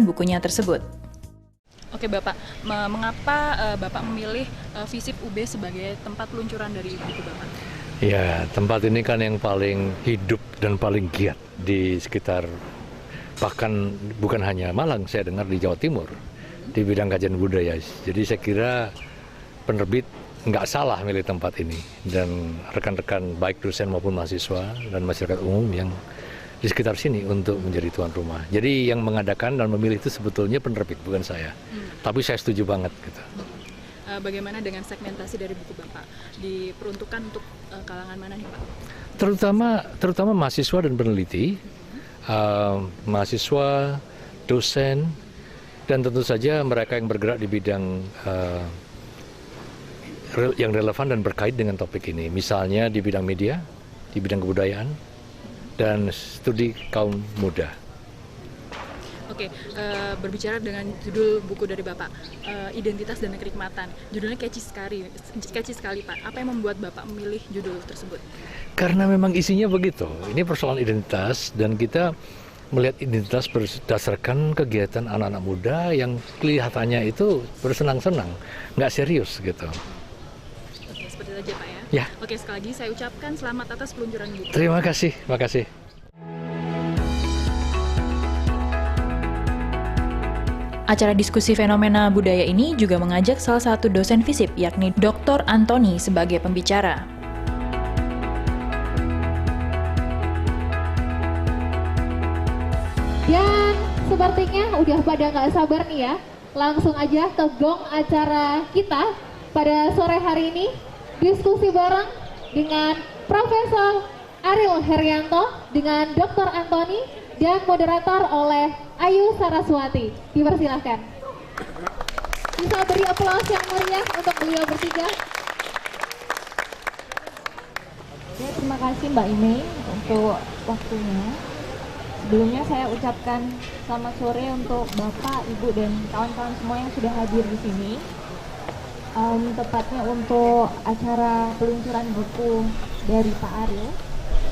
bukunya tersebut. Oke Bapak, mengapa Bapak memilih FISIP UB sebagai tempat peluncuran dari buku Bapak? Ya, tempat ini kan yang paling hidup dan paling giat di sekitar, bahkan bukan hanya Malang, saya dengar di Jawa Timur, di bidang kajian budaya. Jadi saya kira penerbit nggak salah milih tempat ini, dan rekan-rekan baik dosen maupun mahasiswa dan masyarakat umum yang di sekitar sini untuk menjadi tuan rumah. Jadi yang mengadakan dan memilih itu sebetulnya penerbit, bukan saya. Tapi saya setuju banget gitu. Bagaimana dengan segmentasi dari buku Bapak? Diperuntukkan untuk kalangan mana nih Pak? Terutama mahasiswa dan peneliti, mahasiswa, dosen, dan tentu saja mereka yang bergerak di bidang yang relevan dan berkait dengan topik ini. Misalnya di bidang media, di bidang kebudayaan, dan studi kaum muda. Oke, berbicara dengan judul buku dari Bapak, Identitas dan Kenikmatan. Judulnya catchy sekali Pak. Apa yang membuat Bapak memilih judul tersebut? Karena memang isinya begitu. Ini persoalan identitas, dan kita melihat identitas berdasarkan kegiatan anak-anak muda yang kelihatannya itu bersenang-senang, nggak serius gitu. Oke, seperti itu aja Pak ya? Ya. Oke, sekali lagi saya ucapkan selamat atas peluncuran buku. Terima kasih. Acara diskusi fenomena budaya ini juga mengajak salah satu dosen FISIP, yakni Dr. Antoni sebagai pembicara. Dan sepertinya udah pada nggak sabar nih ya, langsung aja ke gong acara kita pada sore hari ini. Diskusi bareng dengan Profesor Ariel Herianto dengan Dr. Antoni dan moderator oleh Ayu Saraswati. Dipersilahkan. Bisa beri aplaus yang meriah untuk beliau bertiga. Ya, terima kasih Mbak Ine untuk waktunya. Sebelumnya saya ucapkan selamat sore untuk Bapak, Ibu, dan kawan-kawan semua yang sudah hadir di sini. Tepatnya untuk acara peluncuran buku dari Pak Ariel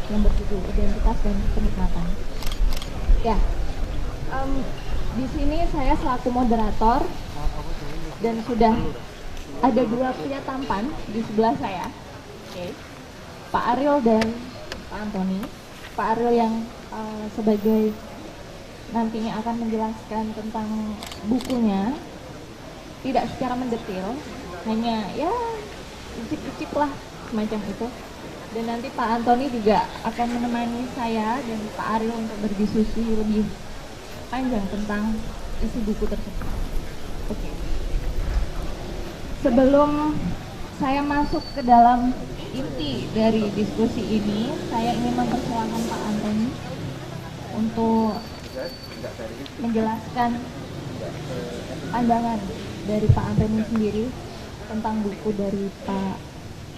yang berjudul Identitas dan Kenikmatan. Ya, di sini saya selaku moderator dan sudah ada dua pria tampan di sebelah saya. Oke. Pak Ariel dan Pak Antoni. Pak Ariel yang sebagai nantinya akan menjelaskan tentang bukunya, tidak secara mendetil, hanya ya icip-icip lah semacam itu. Dan nanti Pak Antoni juga akan menemani saya dan Pak Ariel untuk berdiskusi lebih panjang tentang isi buku tersebut. Oke. Sebelum saya masuk ke dalam inti dari diskusi ini, saya ingin mempersilahkan Pak Antoni untuk menjelaskan pandangan dari Pak Antoni sendiri tentang buku dari Pak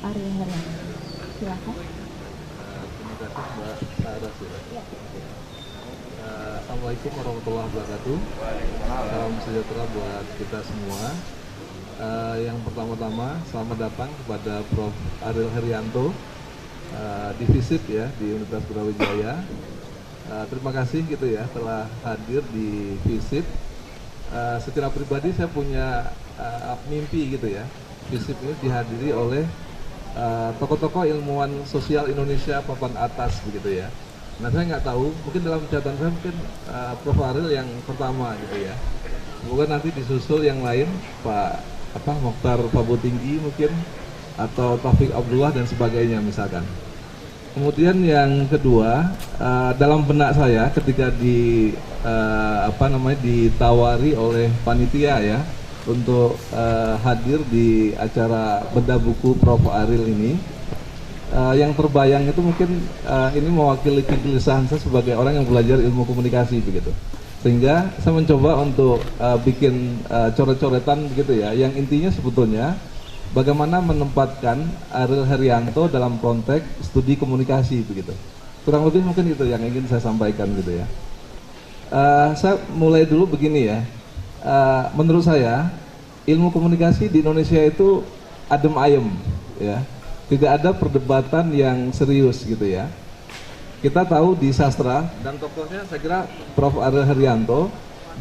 Ariel Herianto. Silakan. Terima kasih Mbak Saras ya. Assalamualaikum warahmatullahi wabarakatuh. Salam sejahtera buat kita semua. Yang pertama-tama selamat datang kepada Prof. Ariel Herianto di FISIP ya, di Universitas Brawijaya. Terima kasih gitu ya telah hadir di FISIP. Secara pribadi saya punya mimpi gitu ya. FISIP ini dihadiri oleh tokoh-tokoh ilmuwan sosial Indonesia papan atas begitu ya. Nah saya nggak tahu, mungkin dalam catatan saya mungkin Prof. Ariel yang pertama gitu ya. Semoga nanti disusul yang lain, Pak Mokhtar Pabu Tinggi mungkin, atau Taufik Abdullah dan sebagainya misalkan. Kemudian yang kedua, dalam benak saya ketika ditawari oleh panitia ya untuk hadir di acara bedah buku Prof. Ariel ini, yang terbayang itu mungkin ini mewakili kegelisahan saya sebagai orang yang belajar ilmu komunikasi begitu. Sehingga saya mencoba untuk bikin coret-coretan begitu ya, yang intinya sebetulnya bagaimana menempatkan Ariel Herianto dalam konteks studi komunikasi begitu. Kurang lebih mungkin itu yang ingin saya sampaikan gitu ya. Saya mulai dulu begini ya. Menurut saya ilmu komunikasi di Indonesia itu adem ayem ya, tidak ada perdebatan yang serius gitu ya. Kita tahu di sastra dan tokohnya saya kira Prof. Ariel Herianto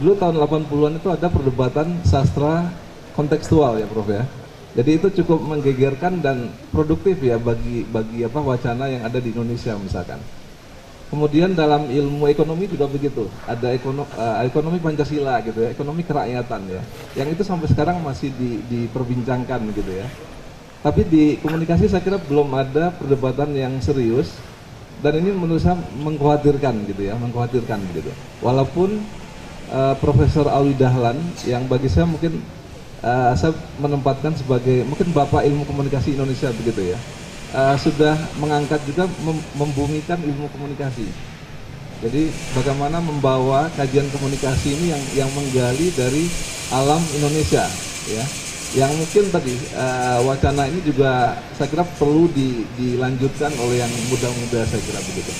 dulu tahun 80-an itu ada perdebatan sastra kontekstual ya Prof ya. Jadi itu cukup menggegerkan dan produktif ya bagi wacana yang ada di Indonesia misalkan. Kemudian dalam ilmu ekonomi juga begitu, ada ekonomi Pancasila gitu ya, ekonomi kerakyatan ya, yang itu sampai sekarang masih diperbincangkan gitu ya. Tapi di komunikasi saya kira belum ada perdebatan yang serius, dan ini menurut saya mengkhawatirkan gitu ya, mengkhawatirkan gitu. Walaupun Profesor Alwi Dahlan yang bagi saya mungkin saya menempatkan sebagai mungkin bapak ilmu komunikasi Indonesia begitu ya, sudah mengangkat juga membumikan ilmu komunikasi. Jadi bagaimana membawa kajian komunikasi ini yang menggali dari alam Indonesia ya, yang mungkin tadi wacana ini juga saya kira perlu dilanjutkan oleh yang muda-muda, saya kira begitu.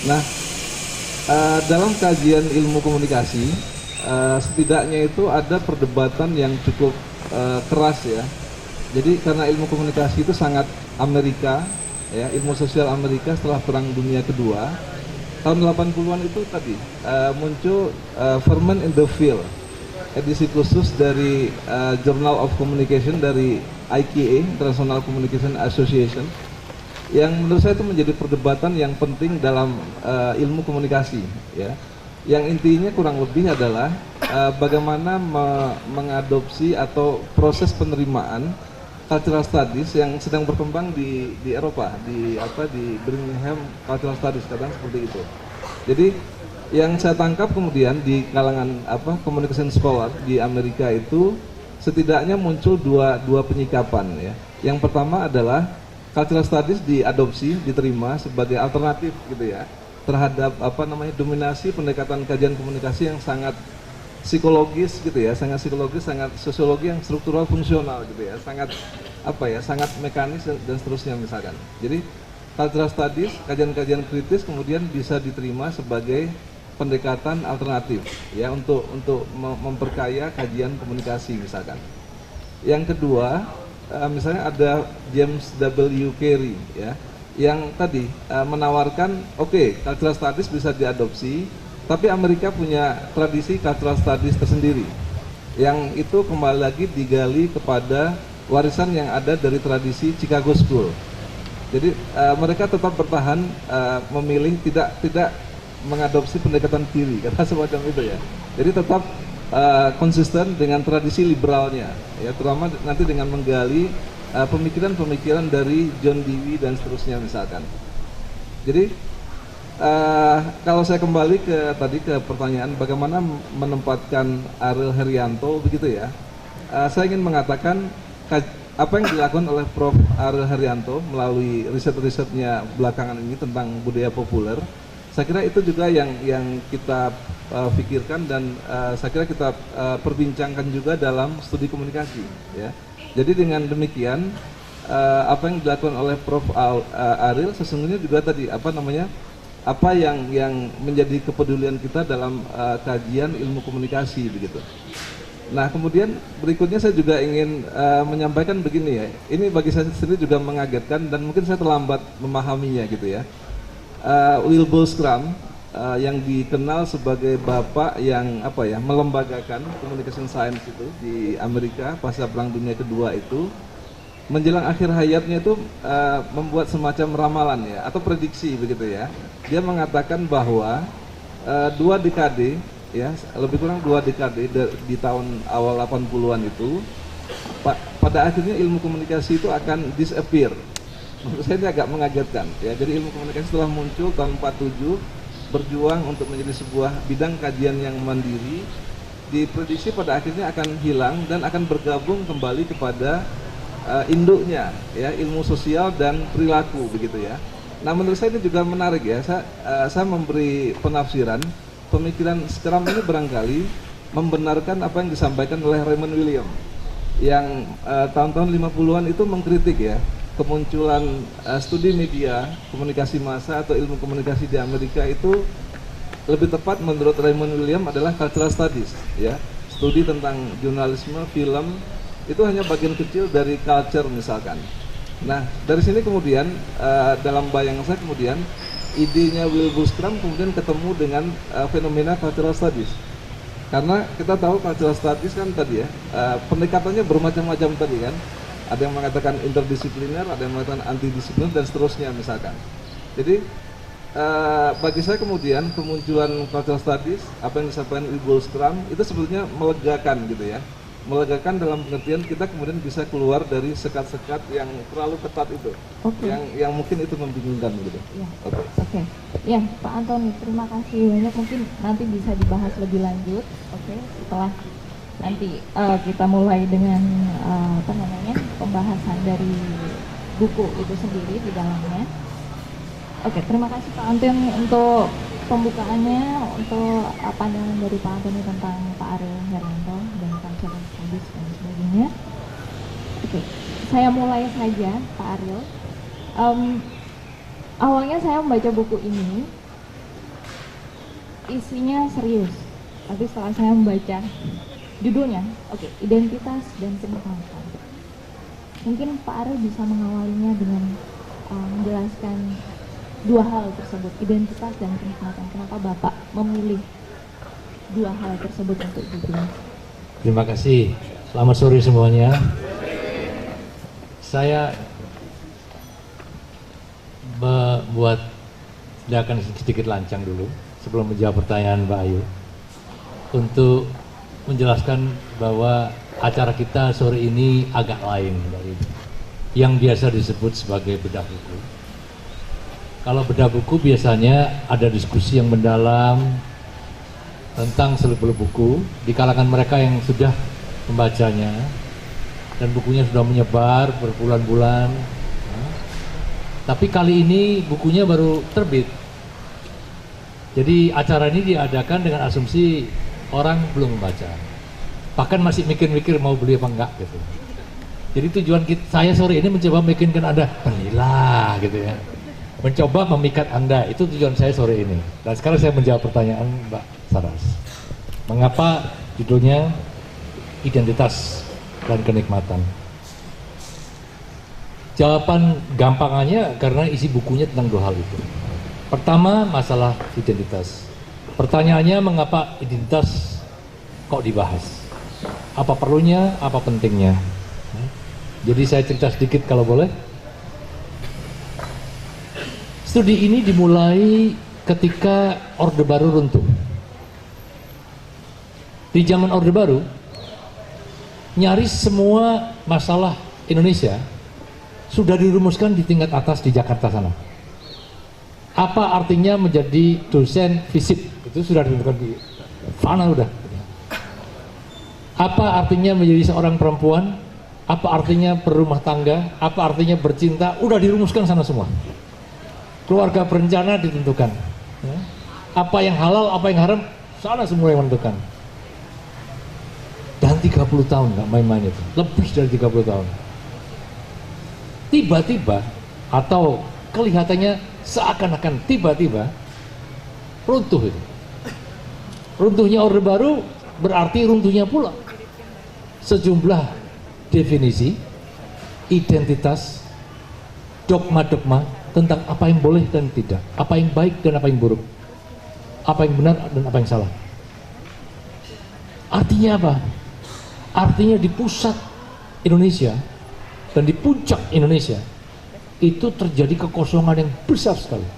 Nah, dalam kajian ilmu komunikasi setidaknya itu ada perdebatan yang cukup keras ya. Jadi karena ilmu komunikasi itu sangat Amerika ya, ilmu sosial Amerika setelah Perang Dunia Kedua tahun 80-an itu tadi muncul Ferment in the Field, edisi khusus dari Journal of Communication dari ICA, International Communication Association, yang menurut saya itu menjadi perdebatan yang penting dalam ilmu komunikasi ya. Yang intinya kurang lebih adalah bagaimana mengadopsi atau proses penerimaan cultural studies yang sedang berkembang di Eropa, di Birmingham Cultural Studies kadang seperti itu. Jadi yang saya tangkap kemudian di kalangan communication scholar di Amerika itu setidaknya muncul dua penyikapan ya. Yang pertama adalah cultural studies diadopsi, diterima sebagai alternatif gitu ya, terhadap dominasi pendekatan kajian komunikasi yang sangat psikologis gitu ya, sangat psikologis, sangat sosiologi yang struktural fungsional gitu ya, sangat mekanis dan seterusnya misalkan. Jadi cultural studies, kajian-kajian kritis kemudian bisa diterima sebagai pendekatan alternatif ya untuk memperkaya kajian komunikasi misalkan. Yang kedua, misalnya ada James W. Carey ya, yang tadi menawarkan cultural studies bisa diadopsi, tapi Amerika punya tradisi cultural studies tersendiri yang itu kembali lagi digali kepada warisan yang ada dari tradisi Chicago School. Jadi mereka tetap bertahan memilih tidak mengadopsi pendekatan kiri karena semacam itu ya. Jadi tetap konsisten dengan tradisi liberalnya ya, terutama nanti dengan menggali pemikiran-pemikiran dari John Dewey dan seterusnya misalkan. Jadi kalau saya kembali ke pertanyaan bagaimana menempatkan Ariel Heryanto begitu ya, saya ingin mengatakan apa yang dilakukan oleh Prof. Ariel Heryanto melalui riset-risetnya belakangan ini tentang budaya populer, saya kira itu juga yang kita pikirkan dan saya kira kita perbincangkan juga dalam studi komunikasi ya. Jadi dengan demikian apa yang dilakukan oleh Prof. Ariel sesungguhnya juga tadi apa yang menjadi kepedulian kita dalam kajian ilmu komunikasi begitu. Nah kemudian berikutnya saya juga ingin menyampaikan begini ya, ini bagi saya sendiri juga mengagetkan dan mungkin saya terlambat memahaminya gitu ya. Wilbur Scrum yang dikenal sebagai bapak yang melembagakan communication science itu di Amerika pasca Perang Dunia Kedua itu, menjelang akhir hayatnya itu membuat semacam ramalan ya atau prediksi begitu ya. Dia mengatakan bahwa 2 dekade ya, lebih kurang 2 dekade di tahun awal 80-an itu pada akhirnya ilmu komunikasi itu akan disappear. Menurut saya ini agak mengagetkan ya. Jadi ilmu komunikasi setelah muncul tahun 47 berjuang untuk menjadi sebuah bidang kajian yang mandiri, diprediksi pada akhirnya akan hilang dan akan bergabung kembali kepada induknya ya, ilmu sosial dan perilaku begitu ya. Nah menurut saya ini juga menarik ya, saya memberi penafsiran pemikiran Scrum ini barangkali membenarkan apa yang disampaikan oleh Raymond Williams yang tahun-tahun 50-an itu mengkritik ya kemunculan studi media komunikasi massa atau ilmu komunikasi di Amerika itu lebih tepat menurut Raymond Williams adalah cultural studies ya, studi tentang jurnalisme, film itu hanya bagian kecil dari culture misalkan. Nah dari sini kemudian dalam bayangan saya kemudian idenya Wilbur Scrum kemudian ketemu dengan fenomena cultural studies. Karena kita tahu cultural studies kan tadi ya, pendekatannya bermacam-macam tadi kan. Ada yang mengatakan interdisipliner, ada yang mengatakan antidisipliner dan seterusnya misalkan. Jadi bagi saya kemudian kemunculan cultural studies, apa yang disampaikan Ibu Scrum itu sebetulnya melegakan gitu ya. Melegakan dalam pengertian kita kemudian bisa keluar dari sekat-sekat yang terlalu ketat itu, yang mungkin itu membingungkan gitu. Ya. Oke. Ya, Pak Antoni, terima kasih banyak. Mungkin nanti bisa dibahas lebih lanjut. Oke, setelah nanti kita mulai dengan pembahasan dari buku itu sendiri di dalamnya. Oke, terima kasih Pak Antoni untuk pembukaannya, untuk pandangan dari Pak Antoni tentang Pak Ariel Hermanto dan cultural studies dan sebagainya. Oke, saya mulai saja Pak Ariel. Awalnya saya membaca buku ini, isinya serius. Tapi setelah saya membaca judulnya, identitas dan kenikmatan. Mungkin Pak Ariel bisa mengawalinya dengan menjelaskan dua hal tersebut, identitas dan kenikmatan. Kenapa Bapak memilih dua hal tersebut untuk judul? Terima kasih. Selamat sore semuanya. Saya akan sedikit lancang dulu sebelum menjawab pertanyaan Mbak Ayu, untuk menjelaskan bahwa acara kita sore ini agak lain dari yang biasa disebut sebagai bedah buku. Kalau bedah buku biasanya ada diskusi yang mendalam tentang seluk-beluk buku di kalangan mereka yang sudah membacanya, dan bukunya sudah menyebar berbulan-bulan. Tapi kali ini bukunya baru terbit. Jadi acara ini diadakan dengan asumsi orang belum membaca, bahkan masih mikir-mikir mau beli apa enggak gitu. Jadi tujuan saya sore ini mencoba bikinkan Anda belilah gitu ya, mencoba memikat Anda, itu tujuan saya sore ini. Dan sekarang saya menjawab pertanyaan Mbak Saras. Mengapa judulnya identitas dan kenikmatan? Jawaban gampangannya karena isi bukunya tentang dua hal itu. Pertama, masalah identitas. Pertanyaannya, mengapa identitas kok dibahas? Apa perlunya, apa pentingnya? Jadi saya cerita sedikit kalau boleh. Studi ini dimulai ketika Orde Baru runtuh. Di zaman Orde Baru, nyaris semua masalah Indonesia sudah dirumuskan di tingkat atas di Jakarta sana. Apa artinya menjadi dosen FISIP? Itu sudah ditentukan di sana udah. Apa artinya menjadi seorang perempuan? Apa artinya berumah tangga? Apa artinya bercinta? Udah dirumuskan sana semua. Keluarga berencana ditentukan. Apa yang halal, apa yang haram, sana semua yang menentukan. Dan 30 tahun nggak main-main itu, lebih dari 30 tahun. Tiba-tiba atau kelihatannya seakan-akan tiba-tiba runtuh itu. Runtuhnya Orde Baru berarti runtuhnya pula sejumlah definisi, identitas, dogma-dogma tentang apa yang boleh dan tidak, apa yang baik dan apa yang buruk, apa yang benar dan apa yang salah. Artinya apa? Artinya di pusat Indonesia dan di puncak Indonesia itu terjadi kekosongan yang besar sekali.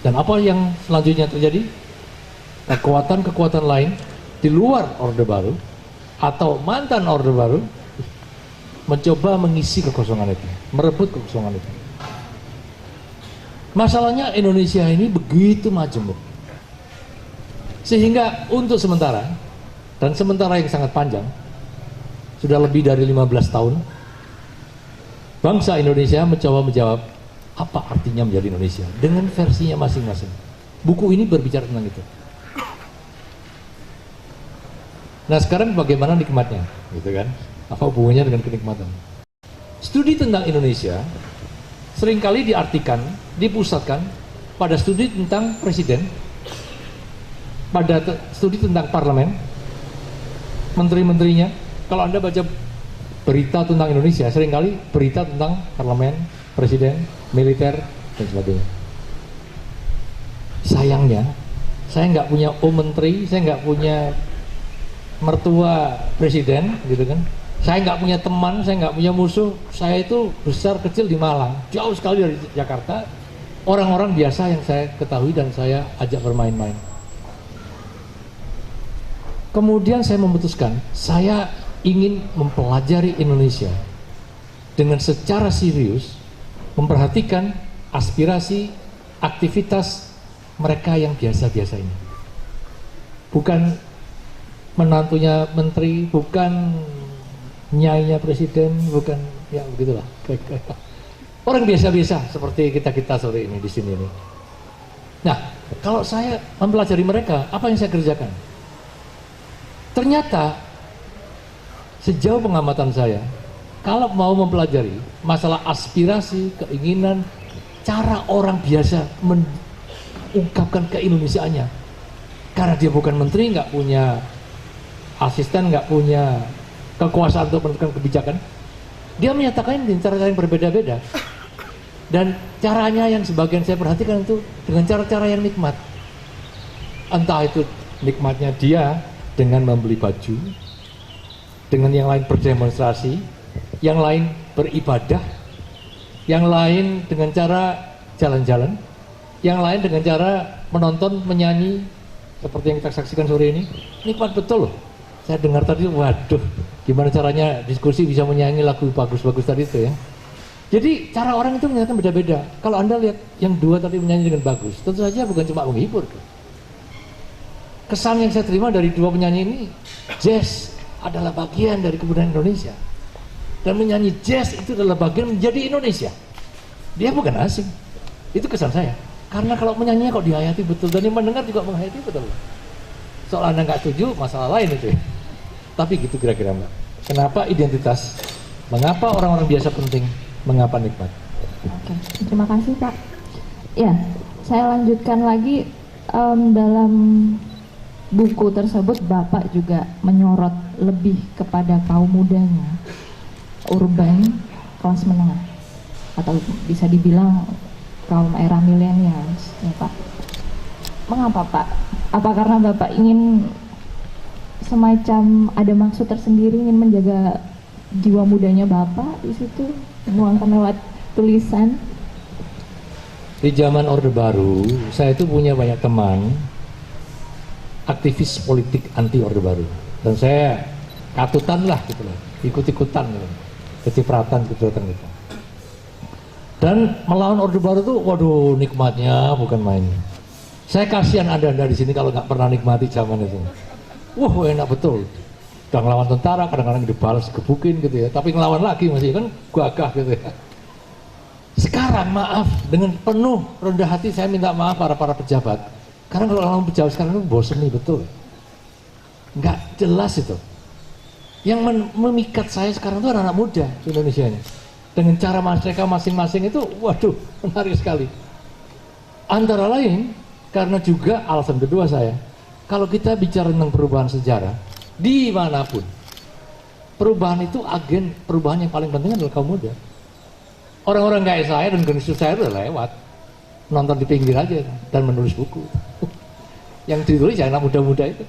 Dan apa yang selanjutnya terjadi? Kekuatan-kekuatan lain di luar Orde Baru atau mantan Orde Baru mencoba mengisi kekosongan itu, merebut kekosongan itu. Masalahnya Indonesia ini begitu majemuk, sehingga untuk sementara, dan sementara yang sangat panjang, sudah lebih dari 15 tahun, bangsa Indonesia mencoba menjawab apa artinya menjadi Indonesia dengan versinya masing-masing. Buku ini berbicara tentang itu. Nah sekarang bagaimana nikmatnya, gitu kan? Apa hubungannya dengan kenikmatan? Studi tentang Indonesia seringkali diartikan, dipusatkan pada studi tentang presiden, pada studi tentang parlemen, menteri-menterinya. Kalau Anda baca berita tentang Indonesia, seringkali berita tentang parlemen, presiden, militer, dan sebagainya. Saya nggak punya menteri, saya nggak punya mertua presiden, gitu kan. Saya nggak punya teman, saya nggak punya musuh. Saya itu besar kecil di Malang, jauh sekali dari Jakarta. Orang-orang biasa yang saya ketahui dan saya ajak bermain-main. Kemudian saya memutuskan, saya ingin mempelajari Indonesia dengan secara serius, memperhatikan aspirasi, aktivitas mereka yang biasa-biasa ini. Bukan menantunya menteri, bukan nyainya presiden, bukan ya begitulah. Orang biasa-biasa seperti kita sore ini di sini nih. Nah, kalau saya mempelajari mereka, apa yang saya kerjakan? Ternyata sejauh pengamatan saya, kalau mau mempelajari masalah aspirasi, keinginan, cara orang biasa ungkapkan keindonesiaannya, karena dia bukan menteri, nggak punya asisten, nggak punya kekuasaan untuk menentukan kebijakan, dia menyatakan dengan cara-cara yang berbeda-beda, dan caranya yang sebagian saya perhatikan itu dengan cara-cara yang nikmat. Entah itu nikmatnya dia dengan membeli baju, dengan yang lain berdemonstrasi, yang lain beribadah, yang lain dengan cara jalan-jalan, yang lain dengan cara menonton, menyanyi seperti yang kita saksikan sore ini. Nikmat betul loh. Saya dengar tadi, waduh, gimana caranya diskusi bisa menyanyi lagu bagus-bagus tadi itu ya. Jadi cara orang itu menyatakan beda-beda. Kalau Anda lihat yang dua tadi menyanyi dengan bagus, tentu saja bukan cuma menghibur. Kesan yang saya terima dari dua penyanyi ini, jazz adalah bagian dari kebudayaan Indonesia. Dan menyanyi jazz itu adalah bagian menjadi Indonesia. Dia bukan asing. Itu kesan saya. Karena kalau menyanyinya kok dihayati betul, dan yang mendengar juga menghayati betul. Soal Anda nggak setuju, masalah lain itu ya. Tapi gitu kira-kira Mbak. Kenapa identitas? Mengapa orang-orang biasa penting? Mengapa nikmat? Oke, terima kasih Pak. Ya, saya lanjutkan lagi. Dalam buku tersebut Bapak juga menyorot lebih kepada kaum mudanya, urban, kelas menengah, atau bisa dibilang kaum era milenials, ya Pak. Mengapa Pak? Apa karena Bapak ingin semacam ada maksud tersendiri ingin menjaga jiwa mudanya Bapak di situ, menuangkan lewat tulisan? Di zaman Orde Baru, saya itu punya banyak teman aktivis politik anti Orde Baru, dan saya katutan lah gitu loh, ikut-ikutan gitu, kecipratan gitu. Dan melawan Orde Baru tuh, waduh, nikmatnya bukan main. Saya kasihan Anda di sini kalau nggak pernah nikmati zaman itu. Wah, enak betul. Udah ngelawan tentara, kadang-kadang dibalas, gebukin gitu ya. Tapi ngelawan lagi masih kan gagah gitu ya. Sekarang maaf, dengan penuh rendah hati saya minta maaf para pejabat. Karena kalau orang pejabat sekarang itu bosen nih betul. Nggak jelas itu. Yang memikat saya sekarang itu anak-anak muda di Indonesia ini. Dengan cara mereka masing-masing itu, waduh, menarik sekali. Antara lain, karena juga alasan kedua saya, kalau kita bicara tentang perubahan sejarah, dimanapun, perubahan itu agen perubahan yang paling penting adalah kaum muda. Orang-orang kayak saya dan generasi saya itu udah lewat, nonton di pinggir aja dan menulis buku. Yang ditulis ya anak muda-muda itu.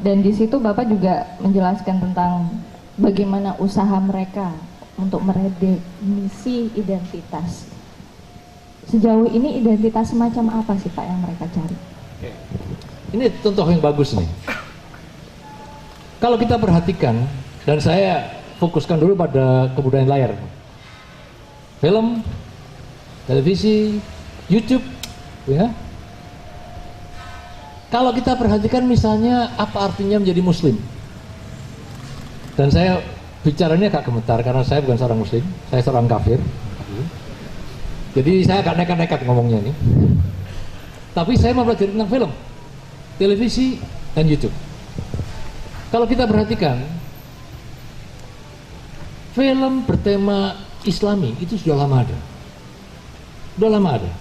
Dan di situ Bapak juga menjelaskan tentang bagaimana usaha mereka untuk meredefinisi identitas. Sejauh ini identitas semacam apa sih Pak yang mereka cari? Ini contoh yang bagus nih. Kalau kita perhatikan, dan saya fokuskan dulu pada kebudayaan layar, film, televisi, YouTube, ya. Kalau kita perhatikan misalnya apa artinya menjadi Muslim, dan saya bicaranya agak gemetar karena saya bukan seorang Muslim, saya seorang kafir. Jadi saya agak nekat-nekat ngomongnya nih. Tapi saya mempelajari tentang film, televisi, dan YouTube. Kalau kita perhatikan, film bertema Islami itu sudah lama ada. Sudah lama ada.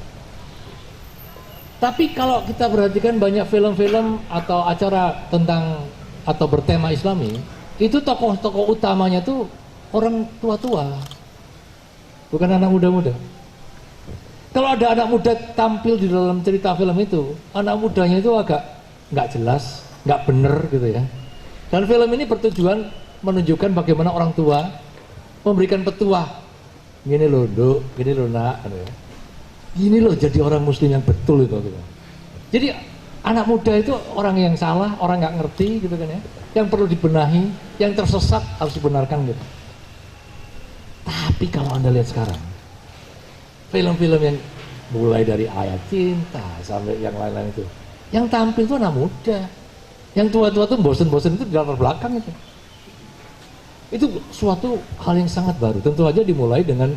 Tapi kalau kita perhatikan banyak film-film atau acara tentang atau bertema Islami, itu tokoh-tokoh utamanya tuh orang tua-tua, bukan anak muda-muda. Kalau ada anak muda tampil di dalam cerita film itu, anak mudanya itu agak nggak jelas, nggak bener gitu ya. Dan film ini bertujuan menunjukkan bagaimana orang tua memberikan petuah. Gini loh, Duk, gini loh, Nak, gitu ya. Gini loh jadi orang muslim yang betul itu gitu. Jadi anak muda itu orang yang salah, orang nggak ngerti gitu kan ya, yang perlu dibenahi, yang tersesat harus dibenarkan gitu. Tapi kalau Anda lihat sekarang, film-film yang mulai dari Ayat Cinta sampai yang lain-lain itu, yang tampil itu anak muda, yang tua-tua tuh bosen-bosen itu di latar belakang itu. Itu suatu hal yang sangat baru. Tentu aja dimulai dengan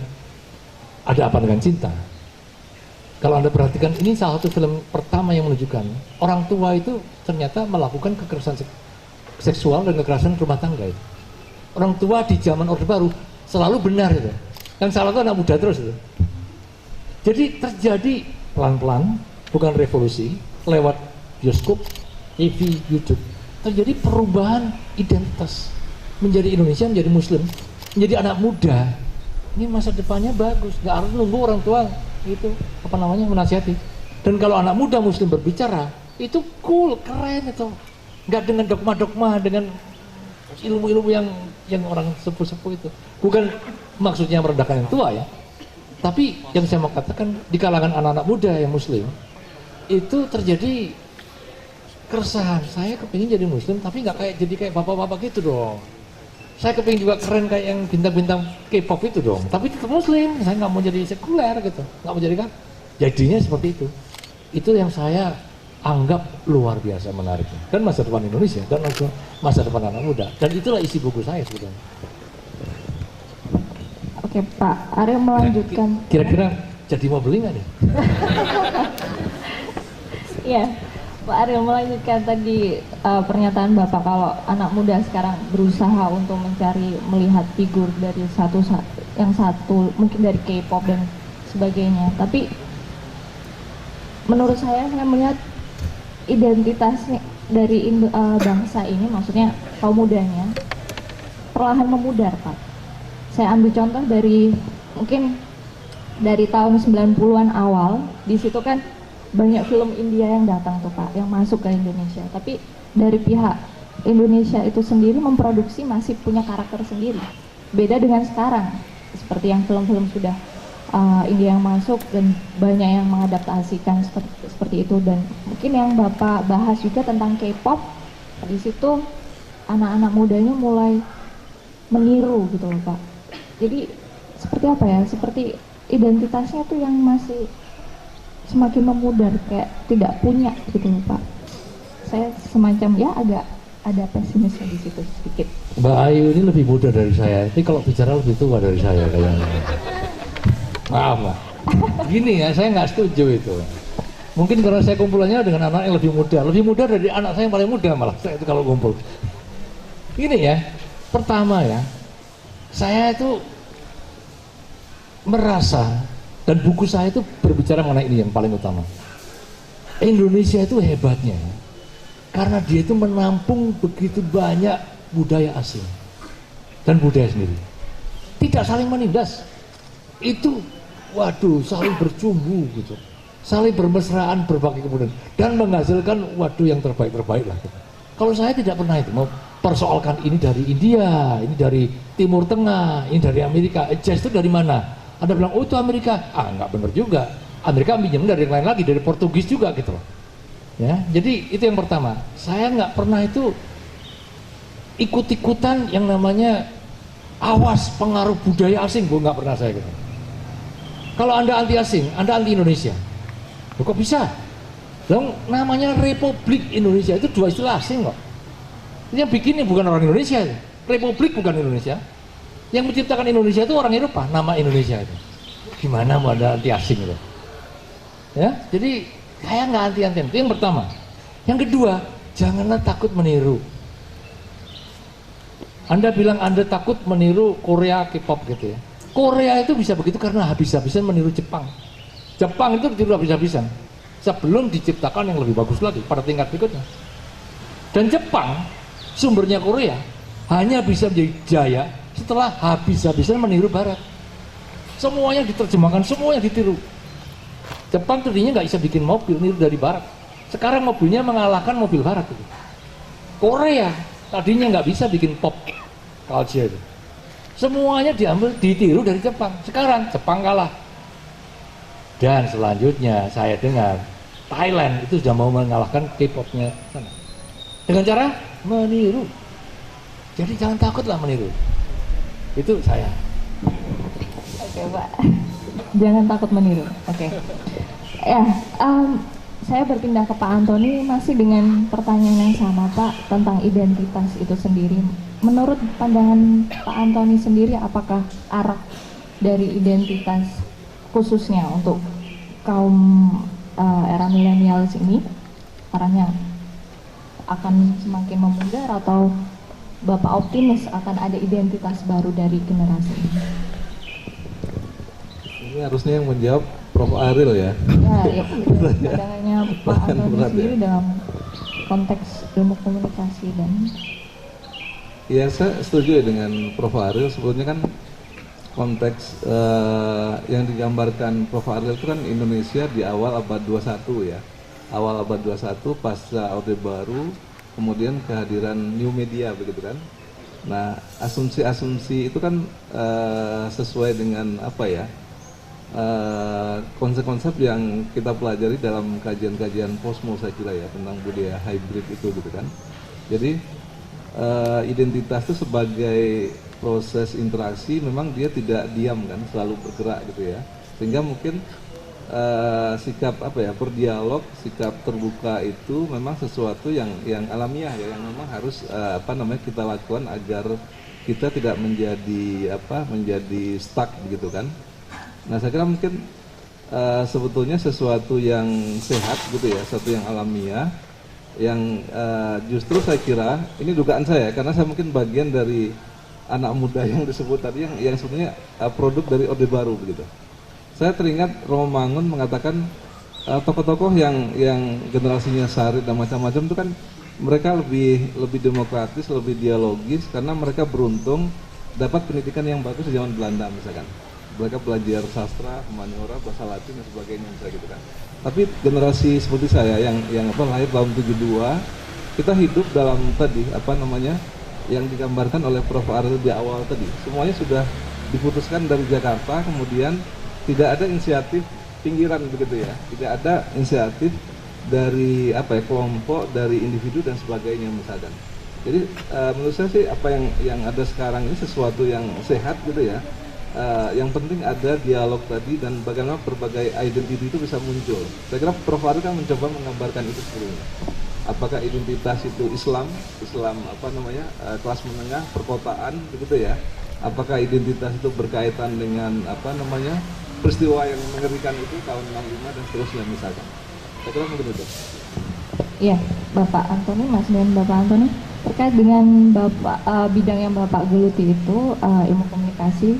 Ada Apa Dengan Cinta. Kalau Anda perhatikan, ini salah satu film pertama yang menunjukkan orang tua itu ternyata melakukan kekerasan seksual dan kekerasan rumah tangga itu. Orang tua di zaman Orde Baru selalu benar itu. Yang salah itu anak muda terus itu. Jadi terjadi pelan-pelan, bukan revolusi, lewat bioskop, TV, YouTube. Terjadi perubahan identitas. Menjadi Indonesia, menjadi Muslim, menjadi anak muda. Ini masa depannya bagus, nggak harus nunggu orang tua itu menasihati. Dan kalau anak muda Muslim berbicara, itu cool, keren itu. Nggak dengan dogma-dogma, dengan ilmu-ilmu yang orang sepuh-sepuh itu. Bukan maksudnya merendahkan yang tua ya. Tapi yang saya mau katakan, di kalangan anak-anak muda yang Muslim, itu terjadi keresahan. Saya kepingin jadi Muslim, tapi nggak jadi kayak bapak-bapak gitu dong. Saya kepingin juga keren kayak yang bintang-bintang K-pop itu dong. Tapi tetap Muslim, saya nggak mau jadi sekuler gitu. Nggak mau jadi kan. Jadinya seperti itu. Itu yang saya anggap luar biasa menariknya. Dan masa depan Indonesia, dan masa depan anak muda. Dan itulah isi buku saya sebetulnya. Oke Pak, Aryo melanjutkan. Kira-kira jadi mau beli nggak nih? Iya, Pak Aryo melanjutkan tadi pernyataan Bapak kalau anak muda sekarang berusaha untuk melihat figur dari satu mungkin dari K-pop dan sebagainya. Tapi menurut saya melihat identitasnya dari bangsa ini, maksudnya kaum mudanya perlahan memudar Pak. Saya ambil contoh mungkin dari tahun 90-an awal, di situ kan banyak film India yang datang tuh Pak, yang masuk ke Indonesia. Tapi dari pihak Indonesia itu sendiri memproduksi masih punya karakter sendiri. Beda dengan sekarang, seperti yang film-film sudah India yang masuk dan banyak yang mengadaptasikan seperti itu. Dan mungkin yang Bapak bahas juga tentang K-pop, di situ anak-anak mudanya mulai meniru gitu loh Pak. Jadi seperti apa ya? Seperti identitasnya tuh yang masih semakin memudar, kayak tidak punya gitu loh Pak. Saya semacam ya agak ada pesimisnya di situ sedikit. Mbak Ayu ini lebih muda dari saya. Ini kalau bicara lebih tua dari saya kayaknya. Maaf Mbak. Gini ya, saya nggak setuju itu. Mungkin karena saya kumpulannya dengan anak yang lebih muda dari anak saya yang paling muda malah saya itu kalau kumpul. Gini ya, pertama ya, saya itu merasa, dan buku saya itu berbicara mengenai ini yang paling utama. Indonesia itu hebatnya karena dia itu menampung begitu banyak budaya asing dan budaya sendiri. Tidak saling menindas. Itu waduh saling bercumbu gitu. Saling bermesraan berbagi kebudayaan dan menghasilkan waduh yang terbaik-terbaik lah gitu. Kalau saya tidak pernah itu mempersoalkan ini dari India, ini dari Timur Tengah, ini dari Amerika. Jazz itu dari mana? Anda bilang, oh itu Amerika. Ah, nggak benar juga. Amerika pinjam dari yang lain lagi, dari Portugis juga gitu loh. Ya, jadi itu yang pertama. Saya nggak pernah itu ikut-ikutan yang namanya awas pengaruh budaya asing. Gue nggak pernah saya gitu. Kalau Anda anti asing, Anda anti Indonesia. Loh, kok bisa? Dong, namanya Republik Indonesia itu dua istilah asing kok. Yang bikinnya bukan orang Indonesia, Republik bukan Indonesia. Yang menciptakan Indonesia itu orang Eropa, nama Indonesia itu. Gimana mau ada anti asing itu? Ya, jadi saya nggak anti-anti. Itu yang pertama. Yang kedua, janganlah takut meniru. Anda bilang Anda takut meniru Korea K-pop gitu ya. Korea itu bisa begitu karena habis-habisan meniru Jepang. Jepang itu ditiru habis-habisan sebelum diciptakan yang lebih bagus lagi pada tingkat berikutnya. Dan Jepang, sumbernya Korea, hanya bisa menjadi jaya setelah habis-habisan meniru Barat. Semuanya diterjemahkan, semuanya ditiru. Jepang tadinya nggak bisa bikin mobil, niru dari Barat. Sekarang mobilnya mengalahkan mobil Barat. Korea tadinya nggak bisa bikin pop culture. Semuanya diambil, ditiru dari Jepang. Sekarang Jepang kalah. Dan selanjutnya saya dengar Thailand itu sudah mau mengalahkan K-popnya sana. Dengan cara meniru. Jadi jangan takutlah meniru. Itu saya. Oke, Pak. Jangan takut meniru. Oke. Ya, saya berpindah ke Pak Antoni masih dengan pertanyaan yang sama, Pak, tentang identitas itu sendiri. Menurut pandangan Pak Antoni sendiri, apakah arah dari identitas khususnya untuk kaum era milenials ini arahnya akan semakin memudar atau Bapak optimis akan ada identitas baru dari generasi ini? Ini harusnya yang menjawab Prof. Ariel ya. Ya, pandangannya Pak Antoni sendiri dalam konteks ilmu komunikasi dan... Ya, saya setuju ya dengan Prof. Ariel. Sebetulnya kan konteks yang digambarkan Prof. Ariel itu kan Indonesia di awal abad 21 ya. Awal abad 21 pasca Orde Baru, kemudian kehadiran new media begitu kan. Nah, asumsi-asumsi itu kan sesuai dengan apa ya, konsep-konsep yang kita pelajari dalam kajian-kajian Posmo saya kira ya, tentang budaya hybrid itu gitu kan. Jadi identitas itu sebagai proses interaksi memang dia tidak diam kan, selalu bergerak gitu ya. Sehingga mungkin sikap apa ya, berdialog, sikap terbuka itu memang sesuatu yang alamiah ya, yang memang harus apa namanya kita lakukan agar kita tidak menjadi stuck begitu kan. Nah, saya kira mungkin sebetulnya sesuatu yang sehat gitu ya, sesuatu yang alamiah, yang justru saya kira ini dugaan saya karena saya mungkin bagian dari anak muda yang disebut tadi yang sebetulnya produk dari Orde Baru begitu. Saya teringat Romo Mangun mengatakan tokoh-tokoh yang generasinya Sarit dan macam-macam itu kan mereka lebih demokratis, lebih dialogis karena mereka beruntung dapat pendidikan yang bagus di zaman Belanda misalkan. Mereka belajar sastra, humaniora, bahasa Latin dan sebagainya misalnya gitu kan. Tapi generasi seperti saya yang lahir tahun 72, kita hidup dalam tadi yang digambarkan oleh Prof. Ariel di awal tadi. Semuanya sudah diputuskan dari Jakarta, kemudian tidak ada inisiatif pinggiran begitu ya. Tidak ada inisiatif dari kelompok, dari individu dan sebagainya misalkan. Jadi menurut saya sih apa yang ada sekarang ini sesuatu yang sehat gitu ya. Yang penting ada dialog tadi dan bagaimana berbagai identitas itu bisa muncul. Saya kira Prof. Ariel kan mencoba menggambarkan itu sebelumnya. Apakah identitas itu Islam kelas menengah, perkotaan begitu ya? Apakah identitas itu berkaitan dengan peristiwa yang mengerikan itu tahun 65 dan seterusnya misalkan. Saya kira mungkin itu. Iya, Bapak Antoni, Mas dan Bapak Antoni, terkait dengan bidang yang Bapak geluti itu ilmu komunikasi.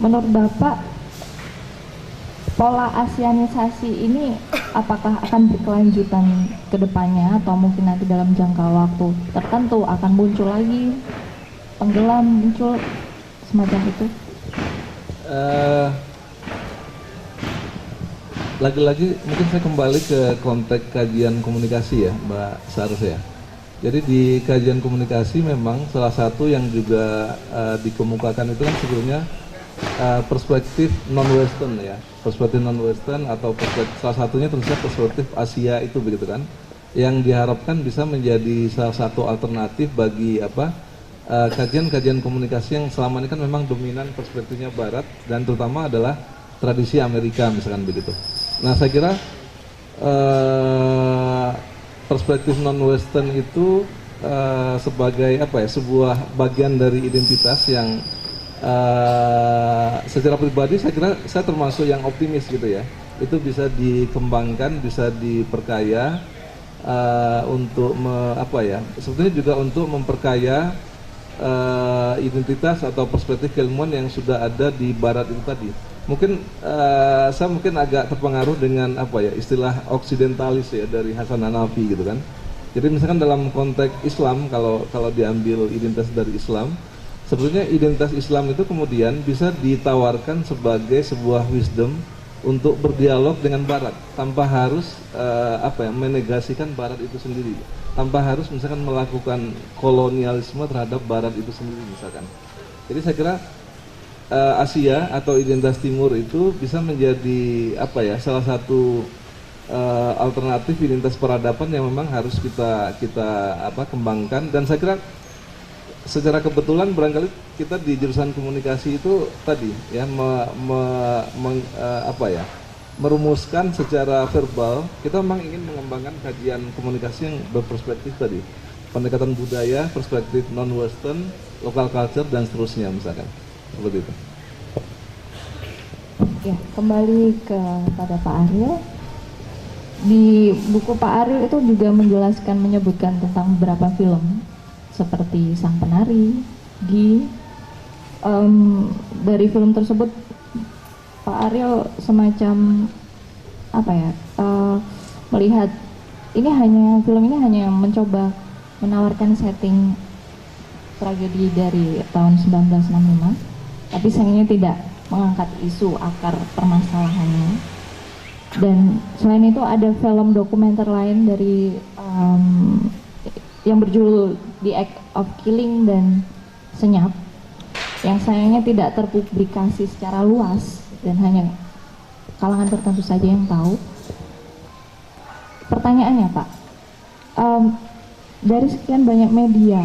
Menurut Bapak pola asianisasi ini apakah akan berkelanjutan ke depannya atau mungkin nanti dalam jangka waktu tertentu akan muncul lagi, tenggelam, muncul semacam itu? Lagi-lagi mungkin saya kembali ke konteks kajian komunikasi ya Mbak Sarus ya. Jadi di kajian komunikasi memang salah satu yang juga dikemukakan itu kan sebetulnya perspektif non-western ya, perspektif non-western atau salah satunya tentu saja perspektif Asia itu begitu kan, yang diharapkan bisa menjadi salah satu alternatif bagi kajian-kajian komunikasi yang selama ini kan memang dominan perspektifnya Barat dan terutama adalah tradisi Amerika misalkan begitu. Nah, saya kira perspektif non-western itu sebagai sebuah bagian dari identitas yang secara pribadi saya kira saya termasuk yang optimis gitu ya. Itu bisa dikembangkan, bisa diperkaya untuk sebetulnya juga untuk memperkaya identitas atau perspektif keilmuan yang sudah ada di Barat itu tadi. Mungkin saya agak terpengaruh dengan istilah oksidentalis ya dari Hasan Hanafi gitu kan. Jadi misalkan dalam konteks Islam kalau diambil identitas dari Islam, sebetulnya identitas Islam itu kemudian bisa ditawarkan sebagai sebuah wisdom untuk berdialog dengan Barat tanpa harus menegasikan Barat itu sendiri, tanpa harus misalkan melakukan kolonialisme terhadap Barat itu sendiri misalkan. Jadi saya kira Asia atau identitas Timur itu bisa menjadi salah satu alternatif identitas peradaban yang memang harus kita kembangkan. Dan saya kira secara kebetulan barangkali kita di jurusan komunikasi itu tadi ya merumuskan secara verbal, kita memang ingin mengembangkan kajian komunikasi yang berperspektif tadi, pendekatan budaya, perspektif non-western, local culture dan seterusnya misalkan seperti itu. Ya, kembali kepada Pak Ariel. Di buku Pak Ariel itu juga menyebutkan tentang beberapa film seperti Sang Penari, Gi. Dari film tersebut Pak Ariel semacam melihat film ini hanya mencoba menawarkan setting tragedi dari tahun 1965, tapi sayangnya tidak mengangkat isu akar permasalahannya. Dan selain itu ada film dokumenter lain dari yang berjudul The Act of Killing dan Senyap, yang sayangnya tidak terpublikasi secara luas dan hanya kalangan tertentu saja yang tahu. Pertanyaannya Pak, dari sekian banyak media,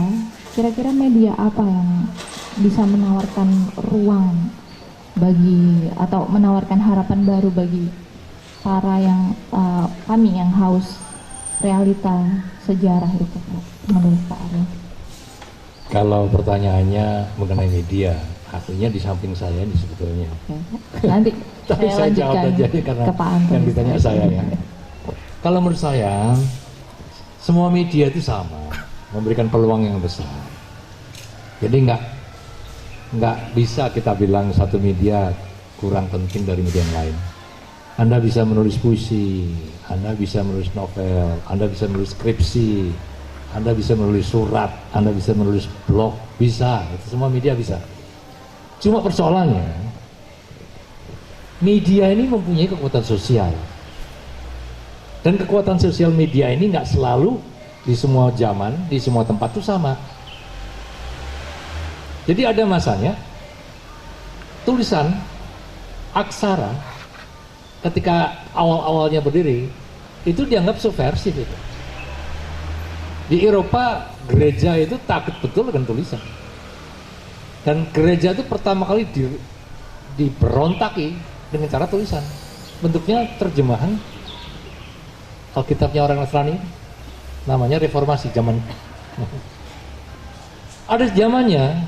kira-kira media apa yang bisa menawarkan ruang bagi atau menawarkan harapan baru bagi para kami yang haus realita sejarah itu, menurut Pak Ariel? Kalau pertanyaannya mengenai media, aslinya di samping saya ini sebetulnya. Oke. Nanti Tapi saya jawab aja karena ke Pak Anton. yang ditanya saya ya. Kalau menurut saya, semua media itu sama, memberikan peluang yang besar. Jadi nggak bisa kita bilang satu media kurang penting dari media yang lain. Anda bisa menulis puisi, Anda bisa menulis novel, Anda bisa menulis skripsi, Anda bisa menulis surat, Anda bisa menulis blog, bisa, itu semua media bisa. Cuma persoalannya, media ini mempunyai kekuatan sosial. Dan kekuatan sosial media ini nggak selalu di semua zaman, di semua tempat itu sama. Jadi ada masanya, tulisan, aksara, ketika awal-awalnya berdiri, itu dianggap subversif itu. Di Eropa, gereja itu takut betul dengan tulisan. Dan gereja itu pertama kali diberontaki dengan cara tulisan. Bentuknya terjemahan Alkitabnya orang Nasrani, namanya reformasi zaman. Ada zamannya,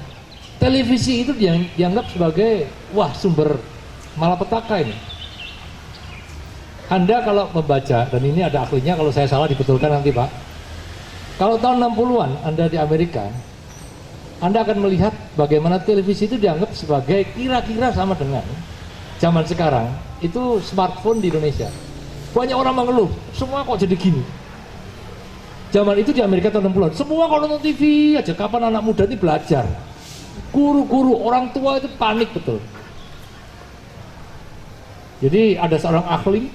televisi itu dianggap sebagai sumber malapetaka ini. Anda kalau membaca, dan ini ada ahlinya, kalau saya salah dibetulkan nanti Pak. Kalau tahun 60-an Anda di Amerika, Anda akan melihat bagaimana televisi itu dianggap sebagai kira-kira sama dengan zaman sekarang, itu smartphone di Indonesia. Banyak orang mengeluh, semua kok jadi gini. Zaman itu di Amerika tahun 60-an, semua kalau nonton TV aja, kapan anak muda ini belajar. Guru-guru, orang tua itu panik betul. Jadi ada seorang ahli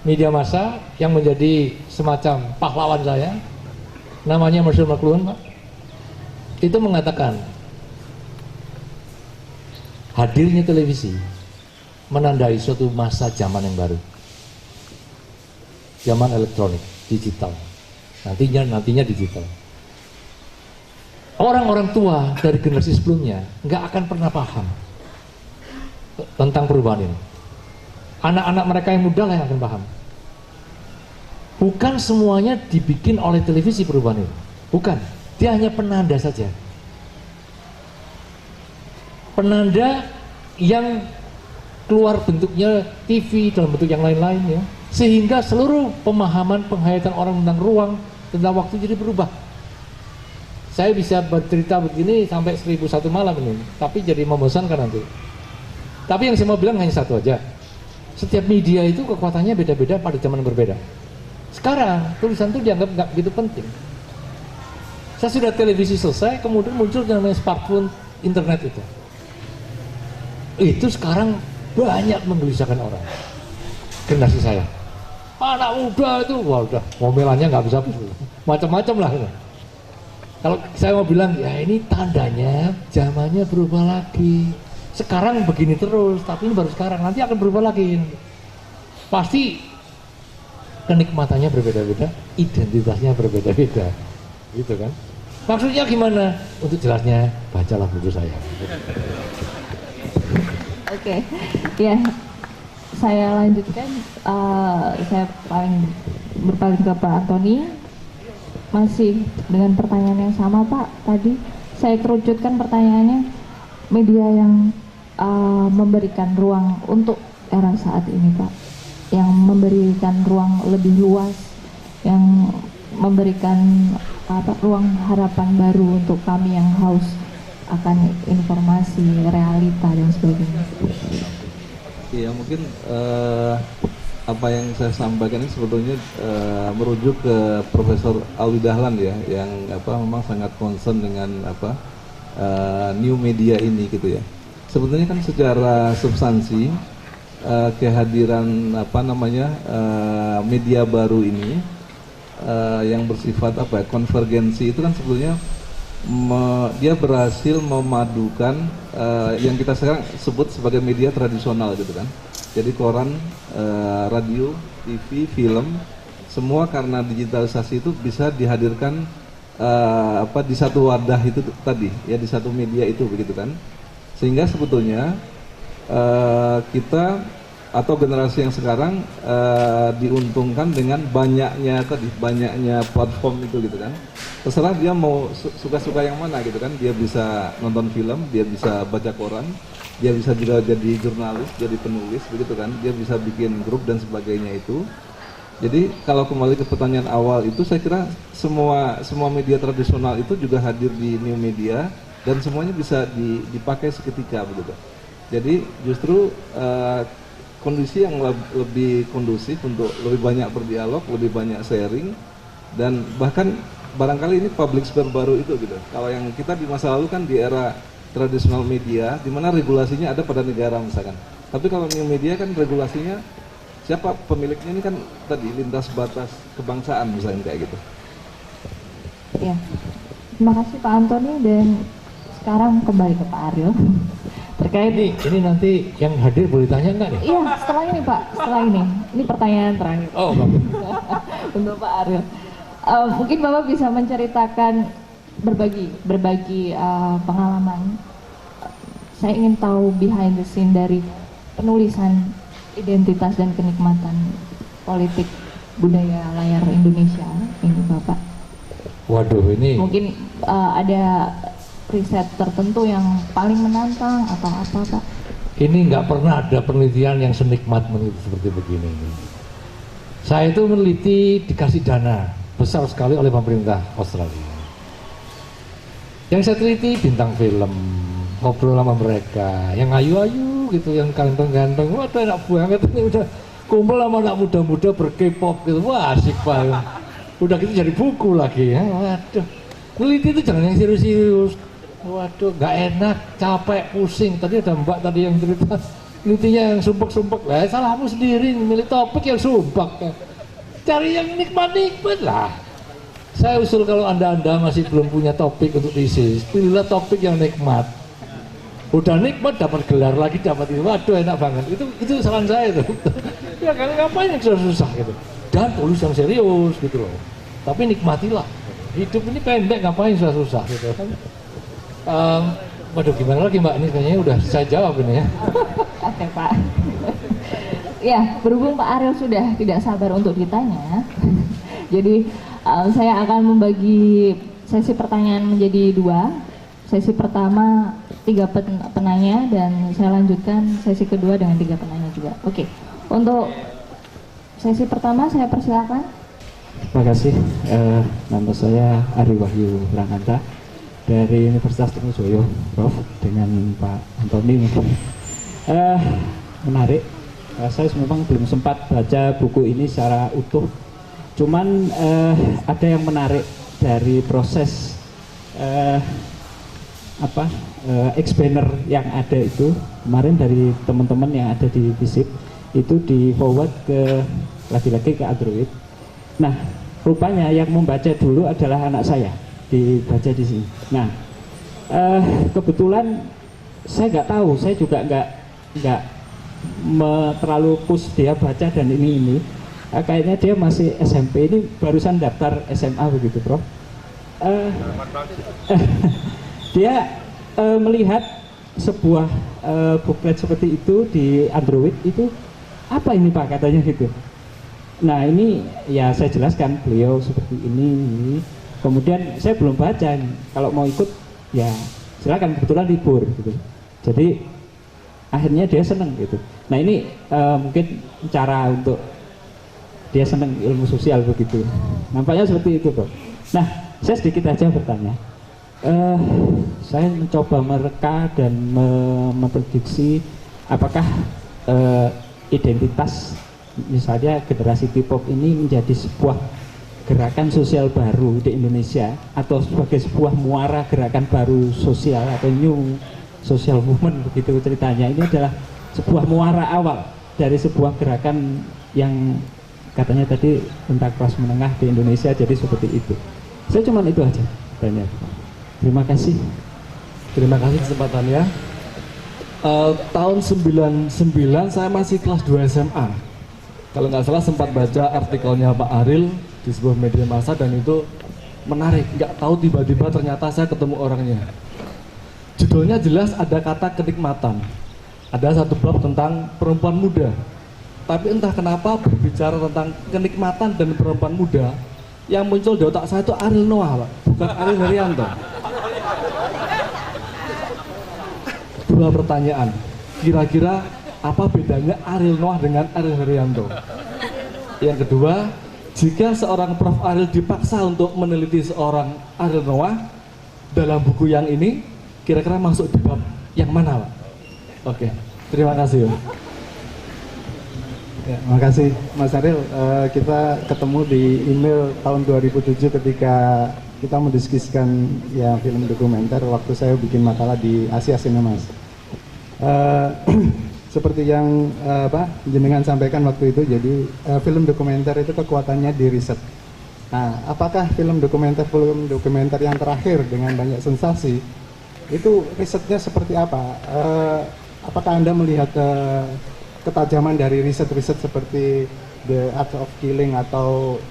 media massa yang menjadi semacam pahlawan saya, namanya Marshall McLuhan, Pak. Itu mengatakan hadirnya televisi menandai suatu masa zaman yang baru, zaman elektronik, digital, nantinya digital. Orang-orang tua dari generasi sebelumnya nggak akan pernah paham tentang perubahan ini. Anak-anak mereka yang muda lah yang akan paham. Bukan semuanya dibikin oleh televisi perubahan ini. Bukan. Dia hanya penanda saja. Penanda yang keluar bentuknya TV dalam bentuk yang lain-lain ya. Sehingga seluruh pemahaman penghayatan orang tentang ruang, tentang waktu jadi berubah. Saya bisa bercerita begini sampai 1001 malam ini, tapi jadi membosankan nanti. Tapi yang saya mau bilang hanya satu aja. Setiap media itu kekuatannya beda-beda pada zaman yang berbeda. Sekarang tulisan itu dianggap nggak begitu penting. Saya sudah televisi selesai, kemudian muncul yang namanya smartphone, internet itu. Itu sekarang banyak menggelisahkan orang. generasi saya. Anak muda itu, wah udah ngomelannya nggak bisa macam-macam lah. Kalau saya mau bilang, ya ini tandanya zamannya berubah lagi. Sekarang begini terus, tapi ini baru sekarang, nanti akan berubah lagi. Pasti kenikmatannya berbeda-beda, identitasnya berbeda-beda, gitu kan? Maksudnya gimana? Untuk jelasnya, bacalah buku saya. Oke, ya saya lanjutkan. Saya berpaling ke Pak Antoni, masih dengan pertanyaan yang sama Pak. Tadi saya kerucutkan pertanyaannya, media yang memberikan ruang untuk era saat ini Pak, yang memberikan ruang lebih luas, yang memberikan ruang harapan baru untuk kami yang haus akan informasi, realita dan sebagainya. Iya, mungkin apa yang saya sampaikan ini sebetulnya merujuk ke Profesor Alwi Dahlan ya, yang memang sangat concern dengan new media ini gitu ya. Sebetulnya kan secara substansi kehadiran media baru ini yang bersifat konvergensi itu kan sebetulnya dia berhasil memadukan yang kita sekarang sebut sebagai media tradisional gitu kan. Jadi koran, radio, TV, film, semua karena digitalisasi itu bisa dihadirkan di satu wadah itu tadi ya, di satu media itu begitu kan. Sehingga sebetulnya kita atau generasi yang sekarang diuntungkan dengan banyaknya platform itu gitu kan. Terserah dia mau suka-suka yang mana gitu kan. Dia bisa nonton film, dia bisa baca koran, dia bisa juga jadi jurnalis, jadi penulis begitu kan. Dia bisa bikin grup dan sebagainya itu. Jadi kalau kembali ke pertanyaan awal itu, saya kira semua media tradisional itu juga hadir di new media dan semuanya bisa dipakai seketika begitu. Jadi justru kondisi yang lebih kondusif untuk lebih banyak berdialog, lebih banyak sharing, dan bahkan barangkali ini public sphere baru itu gitu. Kalau yang kita di masa lalu kan di era tradisional media, di mana regulasinya ada pada negara misalkan. Tapi kalau new media kan regulasinya siapa pemiliknya ini kan tadi lintas batas kebangsaan misalnya kayak gitu. Ya, terima kasih Pak Antoni, dan sekarang kembali ke Pak Ariel. Terkait ini nanti yang hadir boleh tanya enggak nih? Iya, setelah ini Pak, setelah ini. Ini pertanyaan terakhir. Oh, bagus. Untuk Pak Ariel. Mungkin Bapak bisa menceritakan berbagi pengalaman. Saya ingin tahu behind the scene dari penulisan identitas dan kenikmatan politik budaya layar Indonesia ini Bapak. Waduh, ini Mungkin ada riset tertentu yang paling menantang atau apa Pak? Ini nggak pernah ada penelitian yang senikmat meneliti seperti begini. Saya itu meneliti dikasih dana besar sekali oleh pemerintah Australia. Yang saya teliti bintang film, ngobrol sama mereka, yang ayu-ayu gitu, yang ganteng-ganteng. Waduh, enak banget ini, udah kumpul sama anak muda-muda ber-K-pop gitu. Wah, asik banget. Udah gitu jadi buku lagi ya. Waduh, meneliti itu jangan yang serius-serius. Waduh, nggak enak, capek, pusing. Tadi ada Mbak tadi yang cerita, intinya yang sumpek-sumpek. Lah, salahmu sendiri, milih topik yang sumpek. Cari yang nikmat-nikmat lah. Saya usul kalau anda masih belum punya topik untuk tesis, pilihlah topik yang nikmat. Udah nikmat, dapat gelar lagi, dapat itu. Waduh, enak banget. Itu saran saya tuh. Ya kan, ngapain yang susah-susah gitu. Dan tulis yang serius gitu loh. Tapi nikmatilah. Hidup ini pendek, ngapain susah-susah gitu kan. Waduh, gimana lagi Mbak, ini kayaknya udah saya jawab ini ya. Oke Pak. Ya, berhubung Pak Ariel sudah tidak sabar untuk ditanya, jadi saya akan membagi sesi pertanyaan menjadi 2. Sesi pertama 3 penanya dan saya lanjutkan sesi kedua dengan 3 penanya juga. Oke, untuk sesi pertama saya persilakan. Terima kasih. Nama saya Ari Wahyu Rananta dari Universitas Trunojoyo, Prof, dengan Pak Antoni. Menarik. Saya memang belum sempat baca buku ini secara utuh. Cuman ada yang menarik dari proses expander yang ada itu kemarin dari teman-teman yang ada di FISIP itu di forward ke lagi-lagi ke Android. Nah, rupanya yang membaca dulu adalah anak saya, dibaca di sini. Nah, kebetulan saya nggak tahu, saya juga nggak terlalu push dia baca dan ini. Kayaknya dia masih SMP, ini barusan daftar SMA begitu, Prof. Dia melihat sebuah booklet seperti itu di Android itu, apa ini Pak katanya gitu. Nah ini ya saya jelaskan beliau seperti ini. Kemudian saya belum baca, kalau mau ikut ya silakan, kebetulan libur gitu. Jadi akhirnya dia seneng gitu. Nah ini mungkin cara untuk dia seneng ilmu sosial begitu. Nampaknya seperti itu, Bro. Nah saya sedikit aja bertanya. Saya mencoba mereka dan memprediksi apakah identitas misalnya generasi K-pop ini menjadi sebuah gerakan sosial baru di Indonesia atau sebagai sebuah muara gerakan baru sosial atau new social movement begitu ceritanya. Ini adalah sebuah muara awal dari sebuah gerakan yang katanya tadi tentang kelas menengah di Indonesia, jadi seperti itu. Saya cuma itu aja tanya. Terima kasih. Terima kasih kesempatannya. Tahun 99 saya masih kelas 2 SMA. Kalau nggak salah sempat baca artikelnya Pak Ariel di sebuah media massa dan itu menarik. Nggak tahu tiba-tiba ternyata saya ketemu orangnya. Judulnya jelas ada kata kenikmatan. Ada satu bab tentang perempuan muda. Tapi entah kenapa berbicara tentang kenikmatan dan perempuan muda, yang muncul di otak saya itu Ariel Noah, Pak, bukan Ariel Heryanto. Dua pertanyaan, kira-kira apa bedanya Ariel Noah dengan Ariel Heryanto? Yang kedua, jika seorang Prof. Ariel dipaksa untuk meneliti seorang Ariel Noah dalam buku yang ini, kira-kira masuk di bab yang mana, Pak? Oke, terima kasih, Pak. Ya, makasih Mas Ariel. Kita ketemu di email tahun 2007 ketika kita mendiskusikan ya film dokumenter waktu saya bikin makalah di Asia Cinemas. Seperti yang jenengan sampaikan waktu itu, jadi film dokumenter itu kekuatannya di riset. Nah, apakah film dokumenter yang terakhir dengan banyak sensasi itu risetnya seperti apa? Apakah Anda melihat ketajaman dari riset-riset seperti The Art of Killing atau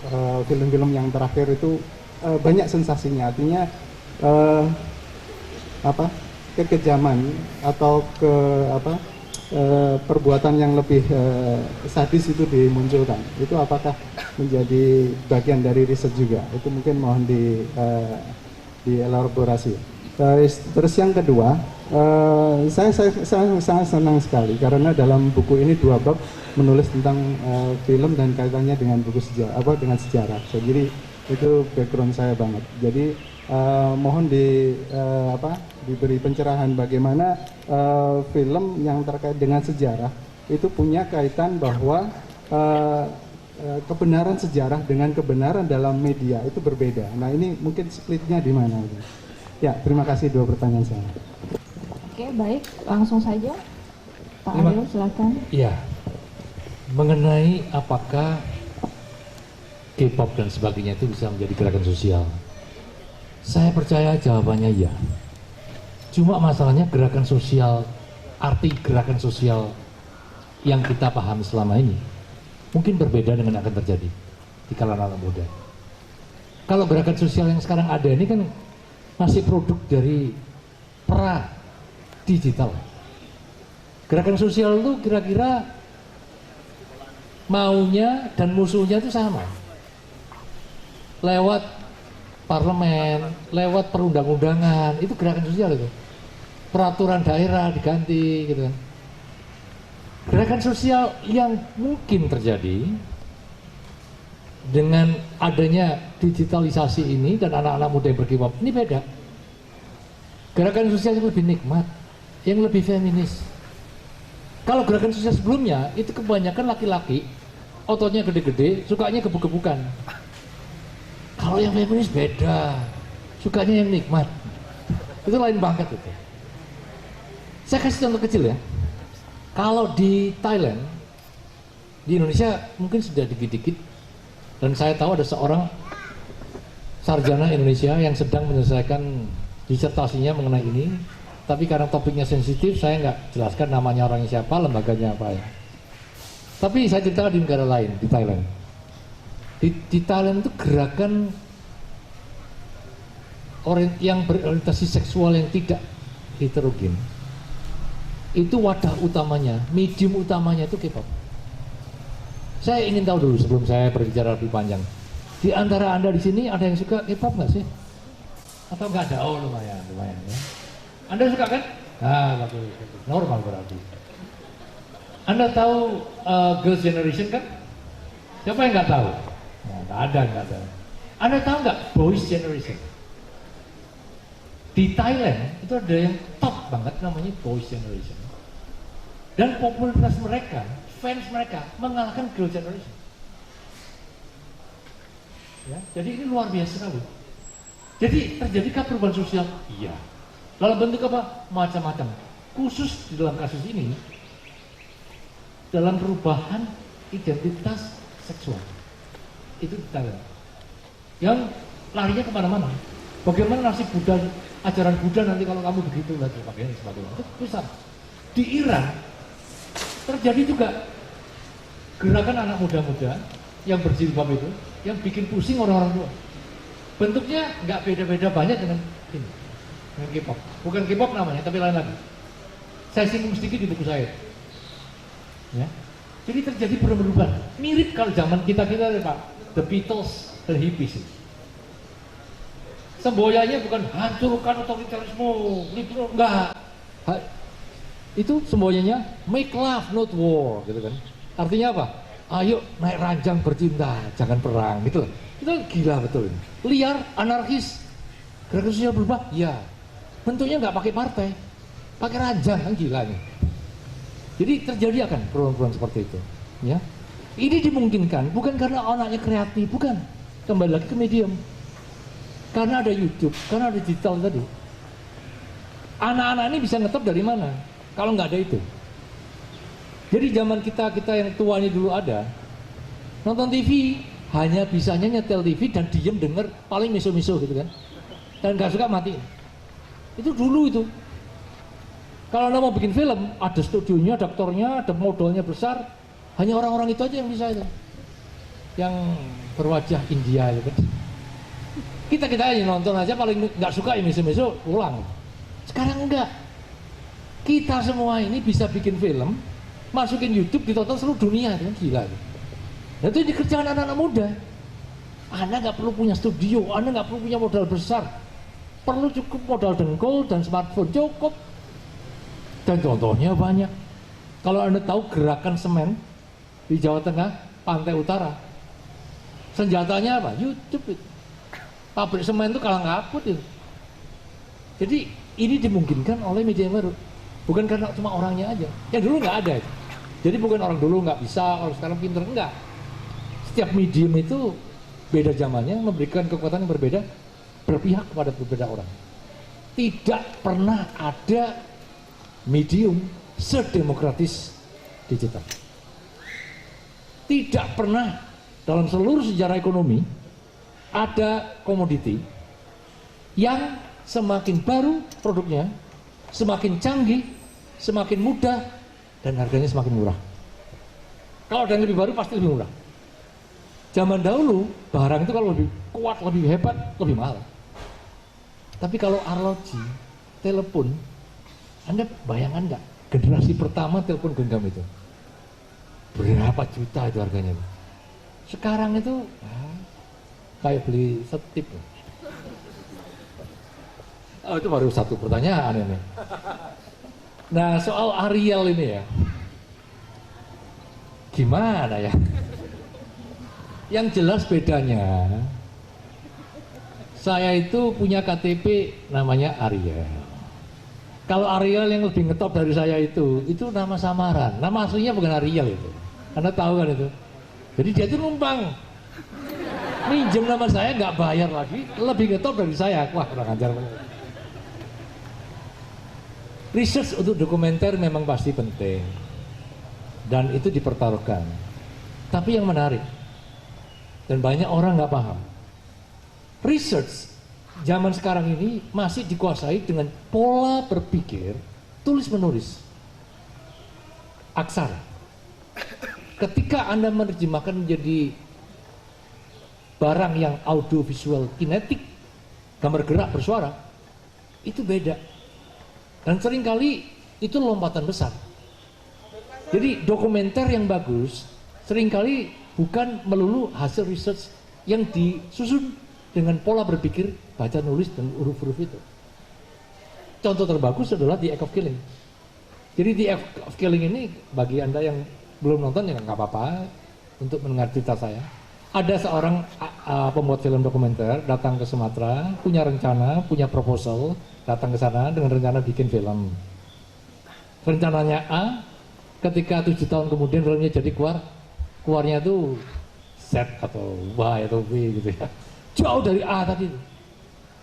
film-film yang terakhir itu banyak sensasinya, artinya kekejaman atau perbuatan yang lebih sadis itu dimunculkan. Itu apakah menjadi bagian dari riset juga? Itu mungkin mohon dielaborasi. Terus yang kedua, saya sangat senang sekali karena dalam buku ini 2 bab menulis tentang film dan kaitannya dengan buku sejarah, dengan sejarah. Jadi itu background saya banget. Jadi mohon diberi pencerahan bagaimana film yang terkait dengan sejarah itu punya kaitan bahwa kebenaran sejarah dengan kebenaran dalam media itu berbeda. Nah ini mungkin splitnya di mana? Ya, terima kasih 2 pertanyaan saya. Oke, baik, langsung saja Pak Ariel, silakan. Iya, mengenai apakah K-pop dan sebagainya itu bisa menjadi gerakan sosial, saya percaya jawabannya iya. Cuma masalahnya gerakan sosial, arti gerakan sosial yang kita pahami selama ini mungkin berbeda dengan yang akan terjadi di kalangan anak muda. Kalau gerakan sosial yang sekarang ada ini kan masih produk dari pra digital. Gerakan sosial itu kira-kira maunya dan musuhnya itu sama. Lewat parlemen, lewat perundang-undangan, itu gerakan sosial itu. Peraturan daerah diganti gitu kan. Gerakan sosial yang mungkin terjadi dengan adanya digitalisasi ini dan anak-anak muda yang berkiprah ini beda. Gerakan sosial yang lebih nikmat, yang lebih feminis. Kalau gerakan sosial sebelumnya itu kebanyakan laki-laki, ototnya gede-gede, sukanya gebuk-gebukan. Kalau yang feminis beda, sukanya yang nikmat. Itu lain banget itu. Saya kasih contoh kecil ya. Kalau di Thailand Di Indonesia mungkin sudah dikit-dikit, dan saya tahu ada seorang sarjana Indonesia yang sedang menyelesaikan disertasinya mengenai ini, tapi karena topiknya sensitif saya nggak jelaskan namanya orangnya siapa, lembaganya apa ya. Tapi saya cerita di negara lain, di Thailand. Di Thailand itu gerakan yang berorientasi seksual yang tidak heterogen, itu wadah utamanya, medium utamanya itu K-pop. Saya ingin tahu dulu sebelum saya berbicara lebih panjang, di antara Anda di sini ada yang suka K-pop nggak sih? Atau nggak ada? Oh lumayan ya. Anda suka kan? Nah, bagus. Normal berarti. Anda tahu Girls' Generation kan? Siapa yang nggak tahu? Nah, nggak ada. Anda tahu nggak Boys' Generation? Di Thailand itu ada yang top banget namanya Boys' Generation. Dan popularitas mereka, fans mereka mengalahkan Girls' Generation. Ya, jadi ini luar biasa sekali. Jadi terjadikah perubahan sosial? Iya. Dalam bentuk apa? Macam-macam. Khusus di dalam kasus ini, dalam perubahan identitas seksual. Itu di Thailand. Yang larinya kemana-mana. Bagaimana nasib Buddha, ajaran Buddha nanti kalau kamu begitu dan sebagainya. Itu besar. Di Iran terjadi juga gerakan anak muda-muda yang berjilbab itu, yang bikin pusing orang-orang tua. Bentuknya nggak beda-beda banyak dengan ini, dengan K-pop. Bukan K-pop namanya, tapi lain lagi. Saya singgung sedikit di buku saya. Ya. Jadi terjadi perubahan. Mirip kalau zaman kita ya Pak, The Beatles dan hippies. Semboyannya bukan hancurkan otoritarisme, liberal, enggak. Itu semboyannya make love not war, gitu kan. Artinya apa? Ayo naik ranjang bercinta, jangan perang, gitu loh. Itu gila betul. Liar, anarkis, gerakan sosial berubah, ya. Bentuknya nggak pakai partai, pakai ranjang, kan gila nih. Jadi terjadi akan perubahan seperti itu, ya. Ini dimungkinkan bukan karena anaknya kreatif, bukan. Kembali lagi ke medium. Karena ada YouTube, karena ada digital tadi. Anak-anak ini bisa ngetop dari mana? Kalau nggak ada itu. Jadi zaman kita yang tua ini dulu ada, nonton TV hanya bisanya nyetel TV dan diem denger paling miso-miso gitu kan. Dan nggak suka mati. Itu dulu itu. Kalau Anda mau bikin film, ada studionya, ada aktornya, ada modalnya besar, hanya orang-orang itu aja yang bisa itu. Yang berwajah India gitu kan. Kita aja nonton aja paling nggak suka ya miso-miso pulang. Sekarang enggak. Kita semua ini bisa bikin film, masukin YouTube, ditonton seluruh dunia, kan gila. Dan itu dikerjakan anak-anak muda. Anda nggak perlu punya studio, Anda nggak perlu punya modal besar, perlu cukup modal dengkul dan smartphone cukup. Dan contohnya banyak. Kalau Anda tahu gerakan semen di Jawa Tengah, Pantai Utara, senjatanya apa? YouTube itu. Pabrik semen itu kalang kabut itu. Jadi ini dimungkinkan oleh media yang baru. Bukan karena cuma orangnya aja. Yang dulu nggak ada itu. Jadi bukan orang dulu nggak bisa, orang sekarang pinter, enggak. Setiap medium itu beda zamannya, memberikan kekuatan yang berbeda, berpihak kepada berbeda orang. Tidak pernah ada medium sedemokratis digital. Tidak pernah dalam seluruh sejarah ekonomi ada komoditi yang semakin baru produknya, semakin canggih, semakin mudah, dan harganya semakin murah. Kalau ada yang lebih baru pasti lebih murah. Zaman dahulu barang itu kalau lebih kuat, lebih hebat, lebih mahal. Tapi kalau arloji, telepon, Anda bayangkan nggak generasi pertama telepon genggam itu berapa juta itu harganya? Sekarang itu kayak beli setip. Oh, itu baru satu pertanyaan ini. Nah, soal Ariel ini ya, gimana ya? Yang jelas bedanya, saya itu punya KTP namanya Ariel. Kalau Ariel yang lebih ngetop dari saya itu nama samaran. Nama aslinya bukan Ariel itu. Anda tahu kan itu? Jadi dia itu numpang. Minjem nama saya nggak bayar lagi, lebih ngetop dari saya. Wah, kurang ajar. Research untuk dokumenter memang pasti penting dan itu dipertaruhkan. Tapi yang menarik, dan banyak orang nggak paham, research zaman sekarang ini masih dikuasai dengan pola berpikir tulis-menulis, aksara. Ketika Anda menerjemahkan menjadi barang yang audiovisual kinetik, gambar gerak bersuara, itu beda. Dan seringkali itu lompatan besar. Jadi dokumenter yang bagus seringkali bukan melulu hasil research yang disusun dengan pola berpikir, baca, nulis, dan huruf-huruf itu. Contoh terbagus adalah The Act of Killing. Jadi The Act of Killing ini, bagi Anda yang belum nonton ya nggak apa-apa untuk mendengar cerita saya. Ada seorang pembuat film dokumenter datang ke Sumatera, punya rencana, punya proposal, datang ke sana dengan rencana bikin film. Rencananya A, ketika 7 tahun kemudian filmnya jadi keluarnya itu Z atau Y atau B gitu ya. Jauh dari A tadi.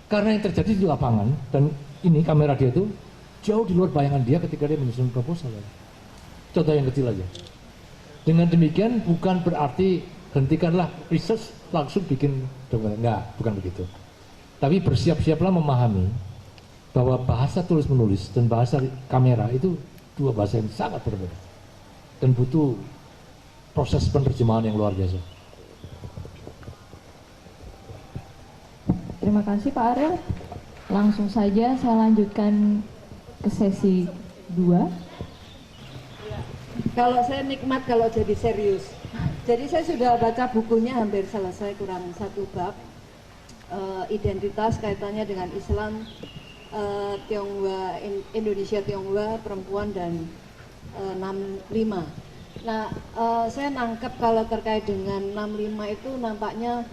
Karena yang terjadi di lapangan, dan ini kamera dia itu jauh di luar bayangan dia ketika dia menyusun proposal. Contoh yang kecil aja. Dengan demikian bukan berarti hentikanlah research langsung bikin dokumenter. Enggak, bukan begitu. Tapi bersiap-siaplah memahami bahwa bahasa tulis-menulis dan bahasa kamera itu dua bahasa yang sangat berbeda. Dan butuh proses penerjemahan yang luar biasa. Terima kasih Pak Ariel. Langsung saja saya lanjutkan ke sesi 2. Kalau saya nikmat kalau jadi serius. Jadi saya sudah baca bukunya hampir selesai, kurang 1 bab. Identitas kaitannya dengan Islam, Tionghoa, Indonesia Tionghoa, perempuan, dan 65. Nah, saya nangkep kalau terkait dengan 65 itu nampaknya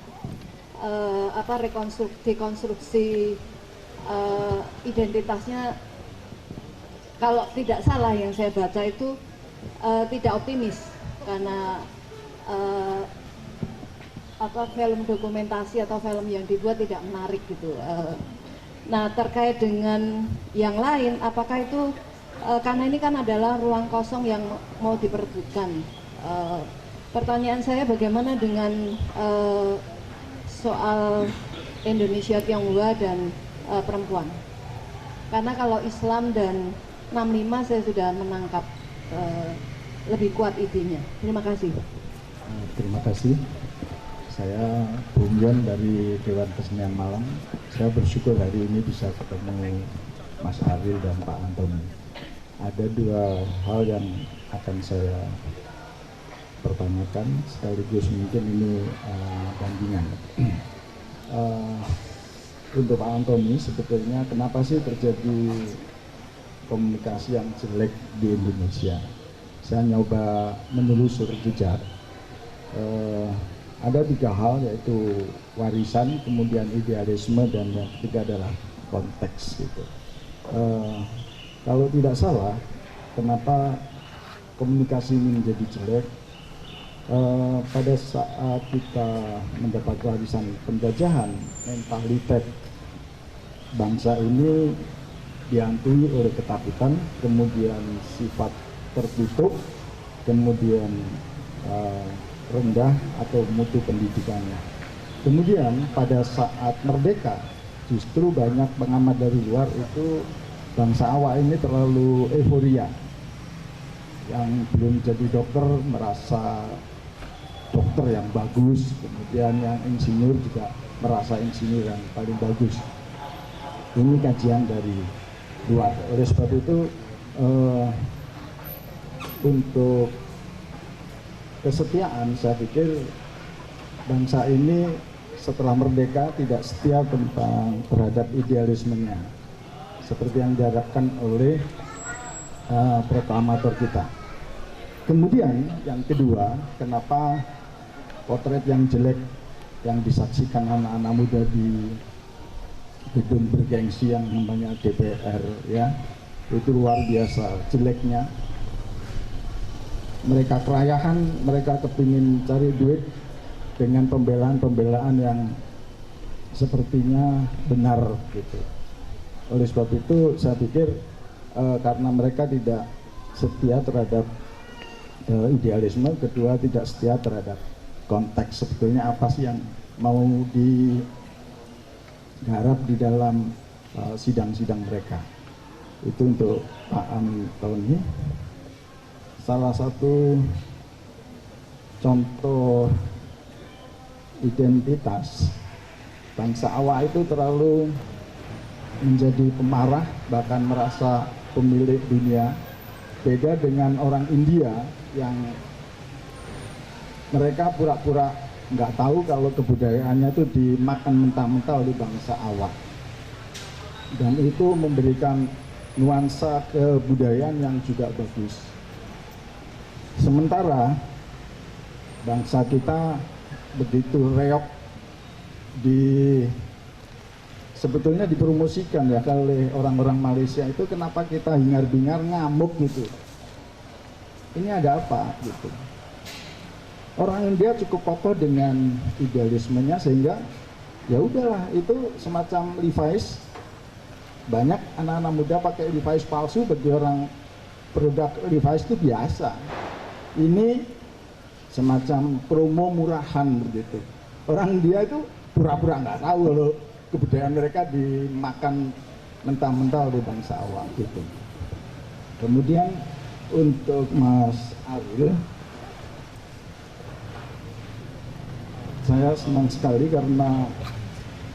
dekonstruksi identitasnya, kalau tidak salah yang saya baca itu tidak optimis, karena film dokumentasi atau film yang dibuat tidak menarik gitu. Nah, terkait dengan yang lain, apakah itu karena ini kan adalah ruang kosong yang mau diperebutkan. Pertanyaan saya, bagaimana dengan soal Indonesia Tionghoa dan perempuan? Karena kalau Islam dan 65 saya sudah menangkap lebih kuat idenya. Terima kasih. Terima kasih. Saya Bung Yon dari Dewan Kesenian Malang. Saya bersyukur hari ini bisa ketemu Mas Ariel dan Pak Antoni. Ada 2 hal yang akan saya pertanyakan, sekaligus mungkin ini bandingan. Untuk Pak Antoni, sebetulnya kenapa sih terjadi komunikasi yang jelek di Indonesia? Saya nyoba menelusur jejak. Ada 3 hal, yaitu warisan, kemudian idealisme, dan yang ketiga adalah konteks gitu. Kalau tidak salah, kenapa komunikasi ini menjadi jelek? Pada saat kita mendapat warisan penjajahan, mentalitas bangsa ini dihantui oleh ketakutan, kemudian sifat tertutup, kemudian rendah atau mutu pendidikannya. Kemudian pada saat merdeka, justru banyak pengamat dari luar itu bangsa awak ini terlalu euforia. Yang belum jadi dokter merasa dokter yang bagus, kemudian yang insinyur juga merasa insinyur yang paling bagus. Ini kajian dari luar. Oleh sebab itu untuk kesetiaan, saya pikir bangsa ini setelah merdeka tidak setia terhadap idealismenya, seperti yang diharapkan oleh proklamator kita. Kemudian yang kedua, kenapa potret yang jelek yang disaksikan anak-anak muda di gedung bergengsi yang namanya DPR, ya, itu luar biasa jeleknya. Mereka kerayahan, mereka kepingin cari duit dengan pembelaan-pembelaan yang sepertinya benar gitu. Oleh sebab itu saya pikir karena mereka tidak setia terhadap idealisme, kedua tidak setia terhadap konteks sebetulnya apa sih yang mau digarap di dalam sidang-sidang mereka. Itu untuk Pak Antoni. Salah satu contoh identitas bangsa Awak itu terlalu menjadi pemarah, bahkan merasa pemilik dunia. Beda dengan orang India yang mereka pura-pura nggak tahu kalau kebudayaannya itu dimakan mentah-mentah oleh bangsa Awak, dan itu memberikan nuansa kebudayaan yang juga bagus. Sementara bangsa kita begitu reok sebetulnya dipromosikan ya oleh orang-orang Malaysia itu, kenapa kita hingar-bingar ngamuk gitu. Ini ada apa gitu. Orang India cukup kokoh dengan idealismenya sehingga ya udahlah, itu semacam Levi's. Banyak anak-anak muda pakai Levi's palsu, bagi orang produk Levi's itu biasa. Ini semacam promo murahan begitu. Orang India itu pura-pura nggak tahu kalau kebudayaan mereka dimakan mentah-mentah oleh bangsa Awak gitu. Kemudian untuk Mas Ariel, saya senang sekali karena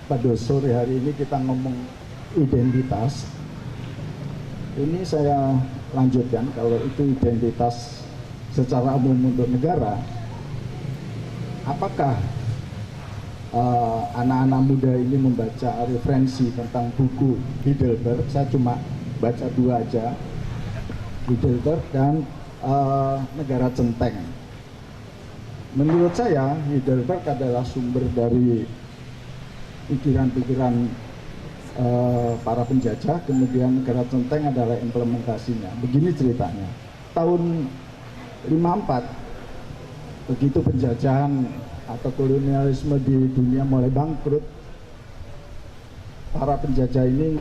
pada sore hari ini kita ngomong identitas. Ini saya lanjutkan, kalau itu identitas secara umum untuk negara, apakah anak-anak muda ini membaca referensi tentang buku Heidelberg? Saya cuma baca 2 aja, Heidelberg dan Negara Centeng. Menurut saya Heidelberg adalah sumber dari pikiran-pikiran para penjajah, kemudian Negara Centeng adalah implementasinya. Begini ceritanya, tahun 54 begitu penjajahan atau kolonialisme di dunia mulai bangkrut, para penjajah ini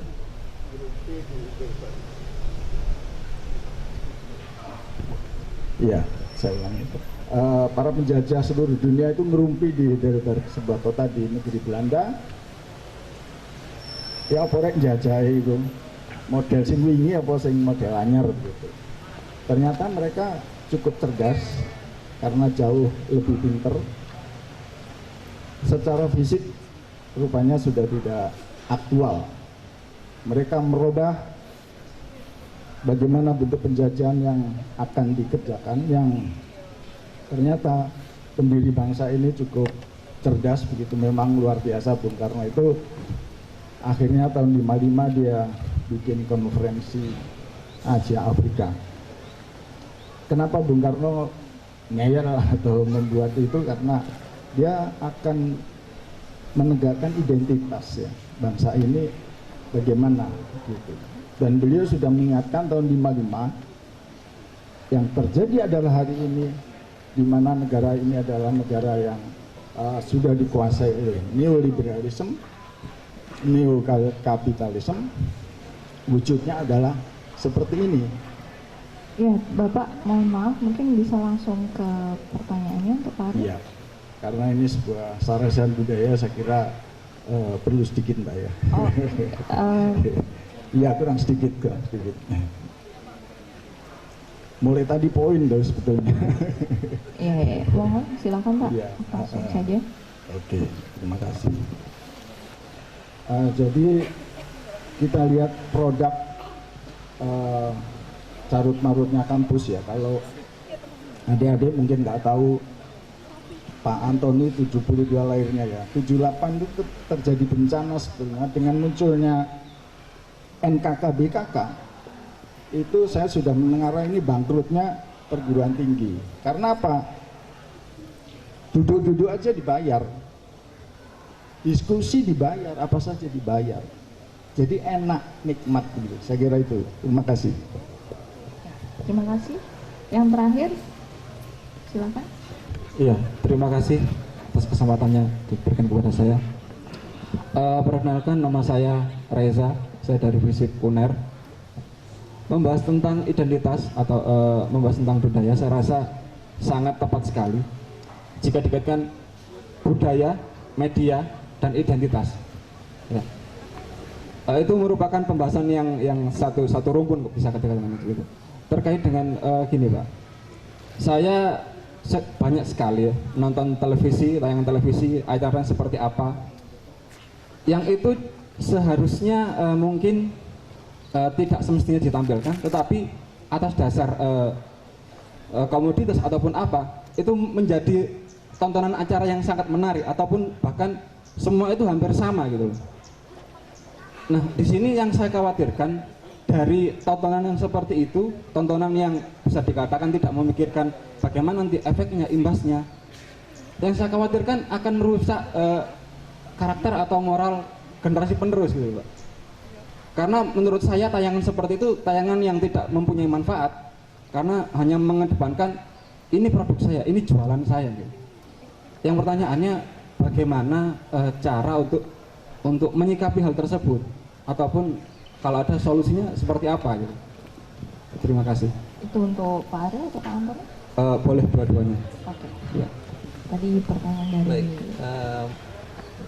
saya ulang itu. Para penjajah seluruh dunia itu ngerumpi di Heidelberg, sebuah kota di negeri Belanda. Ya porek njajah itu model sing wingi apa sing model anyar gitu. Ternyata mereka cukup cerdas karena jauh lebih pinter. Secara fisik rupanya sudah tidak aktual. Mereka merubah bagaimana bentuk penjajahan yang akan dikerjakan, yang ternyata pendiri bangsa ini cukup cerdas begitu, memang luar biasa. Bung Karno itu akhirnya tahun 55 dia bikin konferensi Asia Afrika. Kenapa Bung Karno ngeyel atau membuat itu? Karena dia akan menegakkan identitas ya bangsa ini bagaimana gitu. Dan beliau sudah mengingatkan tahun 55 yang terjadi adalah hari ini, di mana negara ini adalah negara yang sudah dikuasai oleh neoliberalisme, neokapitalisme. Wujudnya adalah seperti ini. Ya, Bapak mohon maaf, mungkin bisa langsung ke pertanyaannya untuk Pak Ariel. Iya, karena ini sebuah sarasan budaya, saya kira perlu sedikit Mbak ya. Iya, kurang sedikit. Mulai tadi poin loh sebetulnya. Iya, mohon silakan Pak, ya, langsung saja. Oke, terima kasih. Jadi kita lihat produk carut marutnya kampus ya. Kalau adik-adik mungkin nggak tahu, Pak Antoni 72 lahirnya ya, 78 itu terjadi bencana sebetulnya dengan munculnya NKK BKK. Itu saya sudah mendengar ini bangkrutnya perguruan tinggi. Karena apa? Duduk-duduk aja dibayar, diskusi dibayar, apa saja dibayar. Jadi enak, nikmat gitu. Saya kira itu. Terima kasih. Terima kasih. Yang terakhir, silakan. Iya, terima kasih atas kesempatannya diberikan kepada saya. Perkenalkan, nama saya Reza, saya dari FISIP UNER. membahas tentang identitas atau membahas tentang budaya, saya rasa sangat tepat sekali jika dikaitkan budaya, media, dan identitas. Ya. Itu merupakan pembahasan yang satu rumpun, bisa katakan begitu. Terkait dengan gini Pak, saya banyak sekali ya, nonton televisi, tayangan televisi, acara seperti apa, yang itu seharusnya mungkin tidak semestinya ditampilkan, tetapi atas dasar komoditas ataupun apa, itu menjadi tontonan acara yang sangat menarik, ataupun bahkan semua itu hampir sama gitu loh. Nah, di sini yang saya khawatirkan dari tontonan yang seperti itu, tontonan yang bisa dikatakan tidak memikirkan bagaimana nanti efeknya, imbasnya, yang saya khawatirkan akan merusak karakter atau moral generasi penerus gitu Pak. Karena menurut saya tayangan seperti itu tayangan yang tidak mempunyai manfaat, karena hanya mengedepankan ini produk saya, ini jualan saya gitu. Yang pertanyaannya bagaimana cara untuk menyikapi hal tersebut, ataupun kalau ada solusinya seperti apa gitu. Terima kasih. Itu untuk Pak Ariel atau Pak Antoni? Boleh dua-duanya. Oke. Ya. Tadi pertanyaan dari Baik,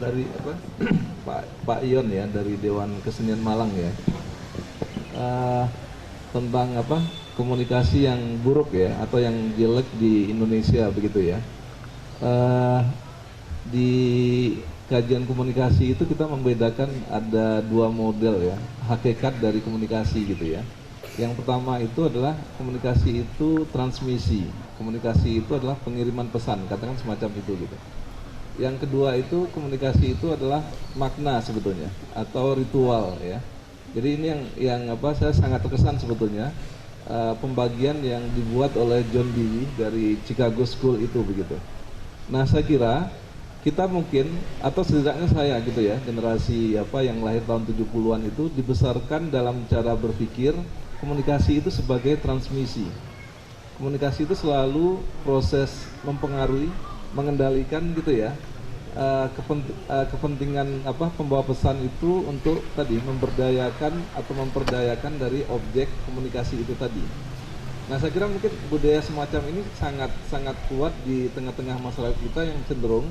dari apa Pak Ion ya, dari Dewan Kesenian Malang ya, tentang apa komunikasi yang buruk ya atau yang jelek di Indonesia begitu ya. Di kajian komunikasi itu kita membedakan ada dua model ya, hakikat dari komunikasi gitu ya. Yang pertama itu adalah komunikasi itu transmisi, komunikasi itu adalah pengiriman pesan, katakan semacam itu gitu. Yang kedua itu komunikasi itu adalah makna sebetulnya atau ritual ya. Jadi ini yang apa saya sangat terkesan sebetulnya pembagian yang dibuat oleh John Dewey dari Chicago School itu begitu. Nah, saya kira kita mungkin atau setidaknya saya gitu ya, generasi apa yang lahir tahun 70-an itu dibesarkan dalam cara berpikir komunikasi itu sebagai transmisi. Komunikasi itu selalu proses mempengaruhi, mengendalikan gitu ya, kepentingan apa pembawa pesan itu untuk tadi memberdayakan atau memperdayakan dari objek komunikasi itu tadi. Nah, saya kira mungkin budaya semacam ini sangat kuat di tengah-tengah masyarakat kita yang cenderung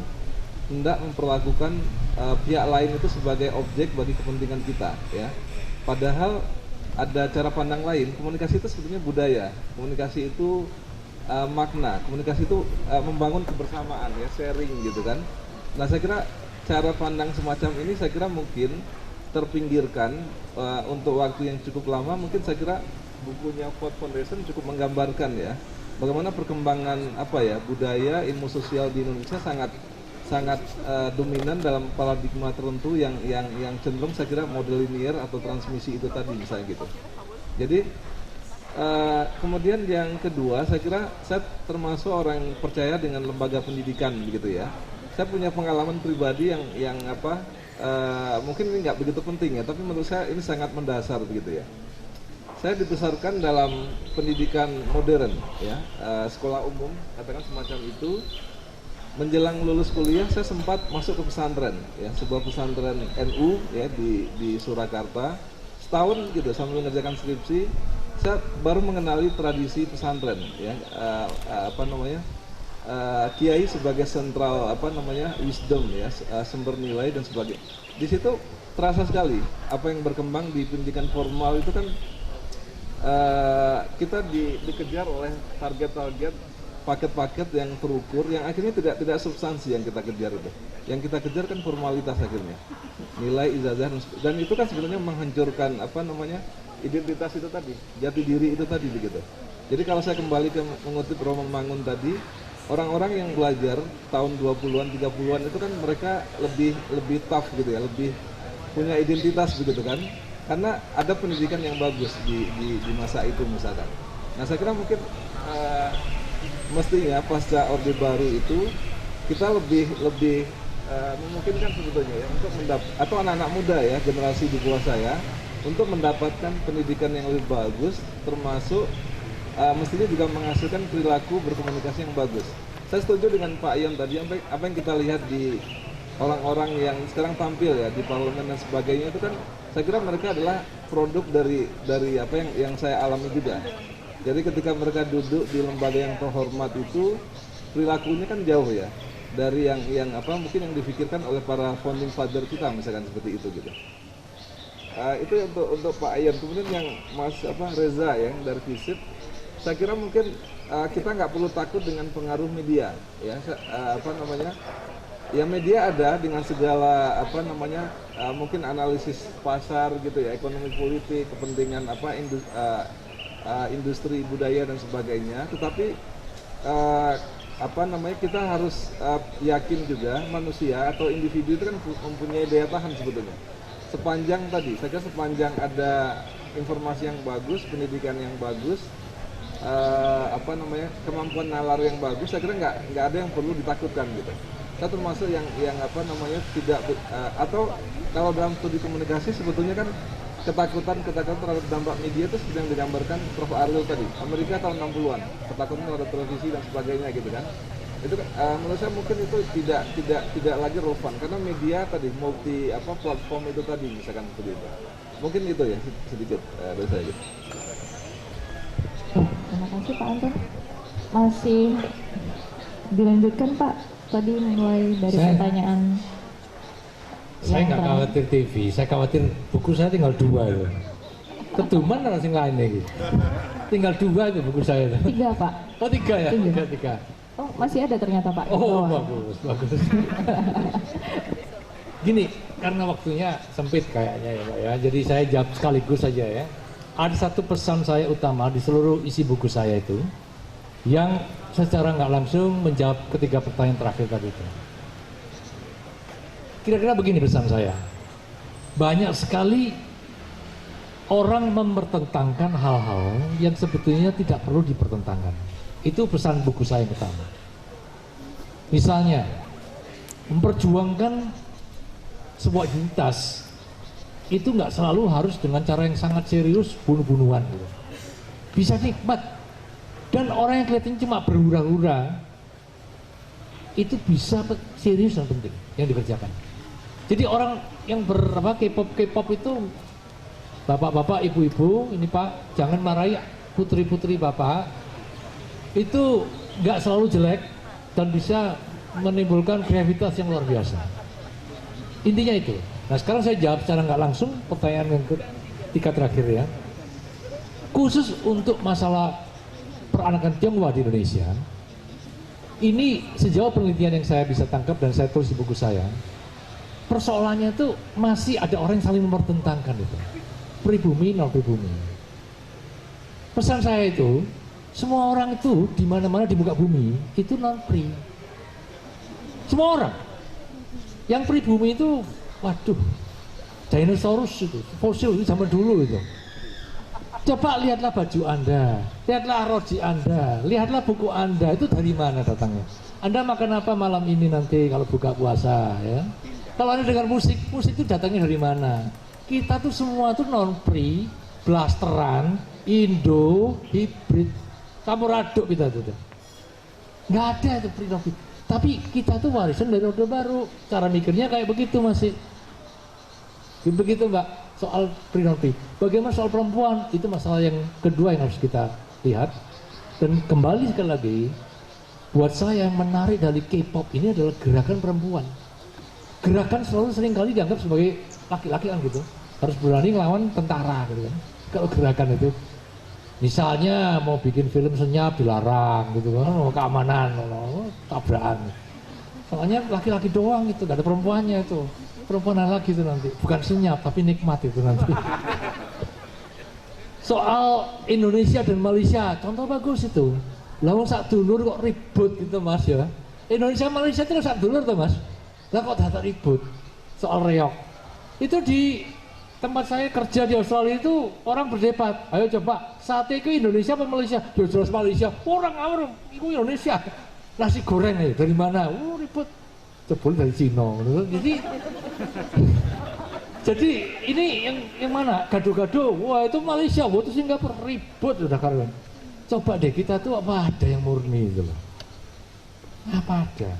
hendak memperlakukan pihak lain itu sebagai objek bagi kepentingan kita ya. Padahal ada cara pandang lain, komunikasi itu sebetulnya budaya, komunikasi itu makna, komunikasi itu membangun kebersamaan ya, sharing gitu kan. Nah, saya kira cara pandang semacam ini saya kira mungkin terpinggirkan untuk waktu yang cukup lama. Mungkin saya kira bukunya Ford Foundation cukup menggambarkan ya bagaimana perkembangan apa ya budaya ilmu sosial di Indonesia sangat dominan dalam paradigma tertentu yang cenderung saya kira model linear atau transmisi itu tadi misalnya gitu. Jadi kemudian yang kedua saya kira saya termasuk orang yang percaya dengan lembaga pendidikan begitu ya. Saya punya pengalaman pribadi yang apa mungkin ini nggak begitu penting ya, tapi menurut saya ini sangat mendasar begitu ya. Saya dibesarkan dalam pendidikan modern ya, sekolah umum katakan semacam itu. Menjelang lulus kuliah saya sempat masuk ke pesantren ya, sebuah pesantren NU ya di Surakarta. Setahun gitu sambil mengerjakan skripsi saya baru mengenali tradisi pesantren ya, apa namanya kiai sebagai sentral apa namanya wisdom ya, sumber nilai dan sebagainya. Di situ terasa sekali apa yang berkembang di pendidikan formal itu kan kita dikejar oleh target-target paket-paket yang terukur yang akhirnya tidak substansi yang kita kejar itu. Yang kita kejar kan formalitas akhirnya. Nilai, ijazah dan itu kan sebenarnya menghancurkan apa namanya identitas itu tadi, jati diri itu tadi begitu. Jadi kalau saya kembali ke mengutip Romo Mangun tadi, orang-orang yang belajar tahun 20-an, 30-an itu kan mereka lebih tough gitu ya, lebih punya identitas begitu kan. Karena ada pendidikan yang bagus di masa itu misalkan. Nah, saya kira mungkin mestinya pasca Orde Baru itu kita lebih memungkinkan sebetulnya ya untuk atau anak-anak muda ya, generasi di bawah saya untuk mendapatkan pendidikan yang lebih bagus, termasuk mestinya juga menghasilkan perilaku berkomunikasi yang bagus. Saya setuju dengan Pak Ion tadi, apa yang kita lihat di orang-orang yang sekarang tampil ya di parlemen dan sebagainya itu kan saya kira mereka adalah produk dari apa yang saya alami juga. Jadi ketika mereka duduk di lembaga yang terhormat itu perilakunya kan jauh ya dari yang apa mungkin yang difikirkan oleh para founding father kita, misalkan seperti itu gitu. Itu untuk Pak Ayan. Kemudian yang Mas Reza ya dari FISIP, saya kira mungkin kita nggak perlu takut dengan pengaruh media ya. Ya media ada dengan segala mungkin analisis pasar gitu ya, ekonomi politik, kepentingan industri budaya dan sebagainya. Tetapi kita harus yakin juga manusia atau individu itu kan mempunyai daya tahan sebetulnya. Saya kira sepanjang ada informasi yang bagus, pendidikan yang bagus, kemampuan nalar yang bagus, saya kira nggak ada yang perlu ditakutkan gitu. Saya termasuk yang tidak atau kalau dalam studi komunikasi sebetulnya kan ketakutan terhadap dampak media itu seperti yang digambarkan Prof. Ariel tadi, Amerika tahun 60-an, ketakutan terhadap televisi dan sebagainya gitu kan. Itu menurut saya mungkin itu tidak lagi relevan karena media tadi multi platform itu tadi misalkan seperti itu. Mungkin itu ya sedikit dari saya gitu. Terima kasih Pak Anton. Masih dilanjutkan Pak, tadi mulai dari pertanyaan. Saya nggak khawatir TV, saya khawatir buku saya tinggal 2 loh. Ketuman atau sing lain gitu. Tinggal 2 itu buku saya. 3 Pak. Oh 3 ya? 3. Oh masih ada ternyata Pak. Oh bagus. Gini, karena waktunya sempit kayaknya ya Pak ya. Jadi saya jawab sekaligus saja ya. Ada satu pesan saya utama di seluruh isi buku saya itu yang secara nggak langsung menjawab ketiga pertanyaan terakhir tadi itu. Kira-kira begini pesan saya. Banyak sekali orang mempertentangkan hal-hal yang sebetulnya tidak perlu dipertentangkan. Itu pesan buku saya yang pertama. Misalnya, memperjuangkan sebuah identitas itu nggak selalu harus dengan cara yang sangat serius, bunuh-bunuhan gitu. Bisa nikmat. Dan orang yang kelihatannya cuma berhura-hura itu bisa serius dan penting yang dikerjakan. Jadi orang yang K-pop itu bapak-bapak, ibu-ibu, ini Pak, jangan marahi putri-putri Bapak. Itu nggak selalu jelek dan bisa menimbulkan kreativitas yang luar biasa. Intinya itu. Nah sekarang saya jawab secara nggak langsung pertanyaan yang ketiga terakhir ya. Khusus untuk masalah peranakan Tionghoa di Indonesia, ini sejauh penelitian yang saya bisa tangkap dan saya tulis di buku saya, persoalannya itu masih ada orang yang saling mempertentangkan itu. Pribumi, non pribumi. Pesan saya itu, semua orang itu di mana-mana di muka bumi itu non pri. Semua orang. Yang pribumi itu, waduh, dinosaurus itu, fosil itu zaman dulu itu. Coba lihatlah baju Anda, lihatlah roti Anda, lihatlah buku Anda, itu dari mana datangnya? Anda makan apa malam ini nanti kalau buka puasa ya? Kalau Anda dengar musik itu datangnya dari mana? Kita tuh semua tuh non-pri, blasteran, Indo, hibrid, campur aduk kita tuh. Nggak ada itu pri-non-pri. Tapi kita tuh warisan dari Orde Baru. Cara mikirnya kayak begitu masih. Begitu Mbak, soal pri-non-pri. Bagaimana soal perempuan? Itu masalah yang kedua yang harus kita lihat. Dan kembali sekali lagi, buat saya yang menarik dari K-pop ini adalah gerakan perempuan. Gerakan selalu seringkali dianggap sebagai laki-laki kan gitu, harus berani ngelawan tentara gitu kan. Kalau gerakan itu, misalnya mau bikin film senyap dilarang gitu kan, mau keamanan, mau tabrakan. Soalnya laki-laki doang itu, gak ada perempuannya itu. Perempuan lagi itu nanti, bukan senyap tapi nikmat itu nanti. Soal Indonesia dan Malaysia, contoh bagus itu. Lawang sak dulur kok ribut gitu Mas ya. Indonesia Malaysia itu sak dulur tuh Mas. Lah kok tak ribut soal reok. Itu di tempat saya kerja di Australia itu orang berdebat. Ayo coba, sate itu Indonesia apa Malaysia? Jelas Malaysia. Orang itu Indonesia. Nasi goreng ya dari mana? Ribut. Jebol dari Cina. Jadi ini yang mana? Gado-gado. Wah itu Malaysia. Wah itu Singapura. Ribut udah karuan. Coba deh kita tuh apa ada yang murni itu loh. Apa ada?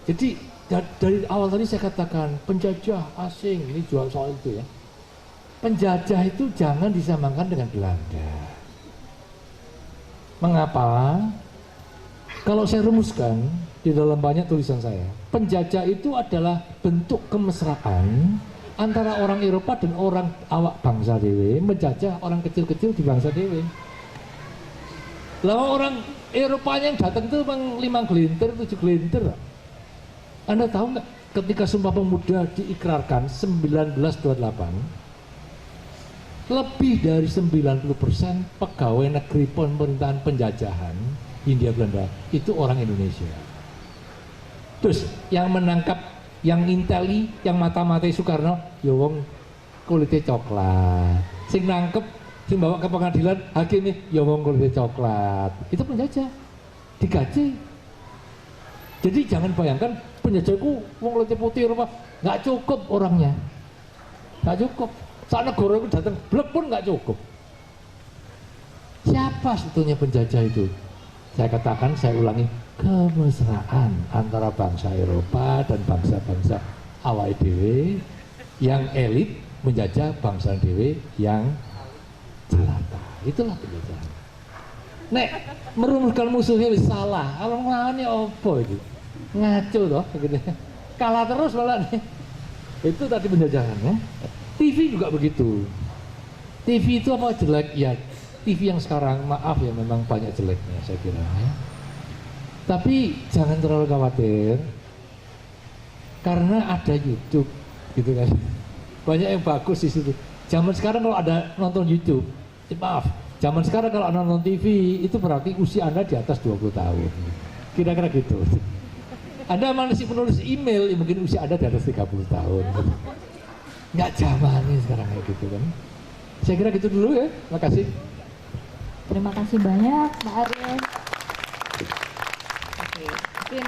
Jadi dari awal tadi saya katakan penjajah asing ini jual soal itu ya. penjajah itu jangan disamakan dengan Belanda. Mengapa? Kalau saya rumuskan di dalam banyak tulisan saya, penjajah itu adalah bentuk kemesraan antara orang Eropa dan orang awak bangsa dewe menjajah orang kecil-kecil di bangsa dewe. Lalu orang Eropanya yang datang itu memang 5 gelintir, 7 gelintir. Anda tahu nggak ketika Sumpah Pemuda diikrarkan 1928, lebih dari 90% pegawai negeri pemerintahan penjajahan Hindia Belanda itu orang Indonesia. Terus yang menangkap, yang inteli, yang mata-matai Soekarno, ya wong kulitnya coklat. Sing nangkep, sing bawa ke pengadilan, hakimnya, ya wong kulitnya coklat. Itu penjajah, digaji. Jadi jangan bayangkan penjajahku wong kulitnya putih Eropa, nggak cukup orangnya, nggak cukup. Saat negara itu datang, blek pun nggak cukup. Siapa sebetulnya penjajah itu? Saya katakan, saya ulangi, kemesraan antara bangsa Eropa dan bangsa-bangsa awake dhewe yang elit menjajah bangsa dhewe yang jelata. Itulah penjajahan. Nek merumuskan musuhnya salah, kalau ngelawannya apa itu? Ngaco toh, gitu. Kalah terus malah nih. Itu tadi penjajahan ya. TV juga begitu. TV itu apa jelek? Ya TV yang sekarang, maaf ya, memang banyak jeleknya saya kira ya. Tapi jangan terlalu khawatir, karena ada YouTube gitu kan. Banyak yang bagus di situ. Zaman sekarang kalau ada nonton YouTube, maaf, zaman sekarang kalau nonton TV itu berarti usia Anda di atas 20 tahun. Kira-kira gitu. Anda masih menulis email, ya mungkin usia Anda di atas 30 tahun. Nggak zamannya sekarang kayak gitu kan. Saya kira gitu dulu ya. Terima kasih. Terima kasih banyak Pak Ariel. Oke, mungkin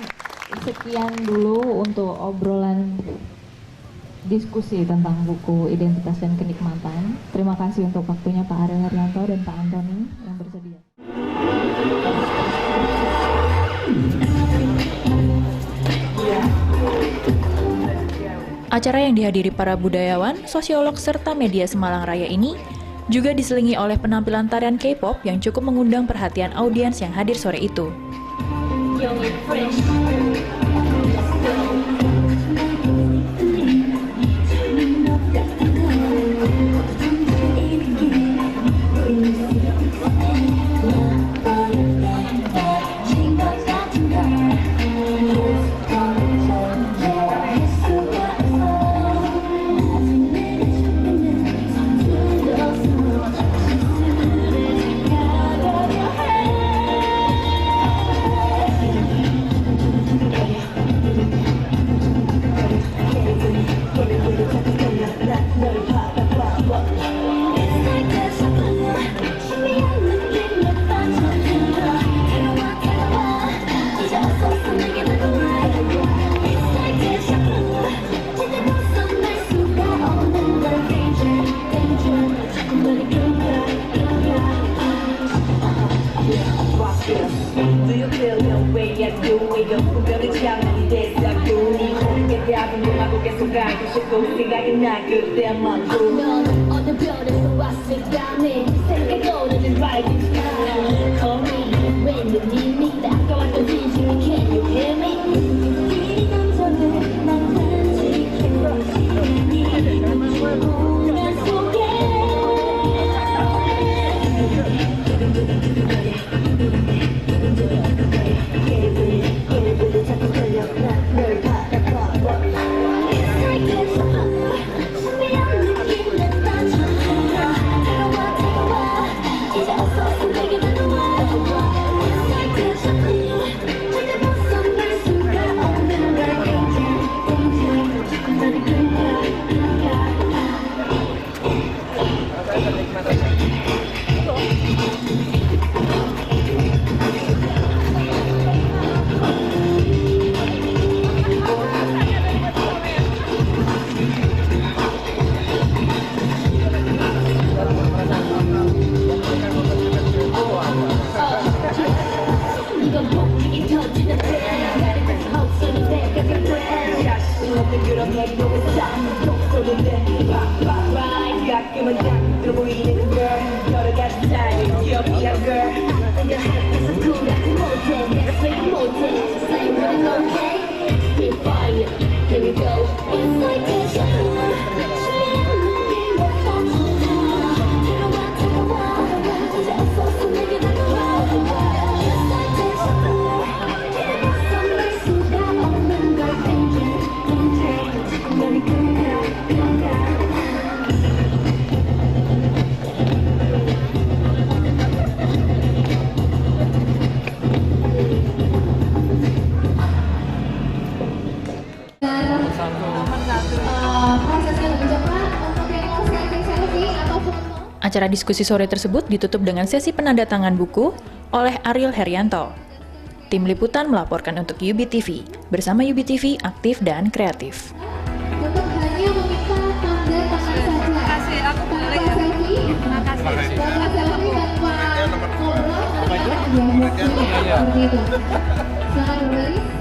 sekian dulu untuk obrolan diskusi tentang buku Identitas dan Kenikmatan. Terima kasih untuk waktunya Pak Ariel Haryanto dan Pak Antoni yang bersedia. Acara yang dihadiri para budayawan, sosiolog, serta media Semalang Raya ini juga diselingi oleh penampilan tarian K-pop yang cukup mengundang perhatian audiens yang hadir sore itu. Acara diskusi sore tersebut ditutup dengan sesi penandatangan buku oleh Ariel Herianto. Tim Liputan melaporkan untuk UBTV. Bersama UBTV, aktif dan kreatif. Untuk hanya meminta tanda tangan saja. Terima kasih, aku boleh ya. Terima kasih. Tanpa selfie, tanpa foto, seperti itu. Silakan berbaris.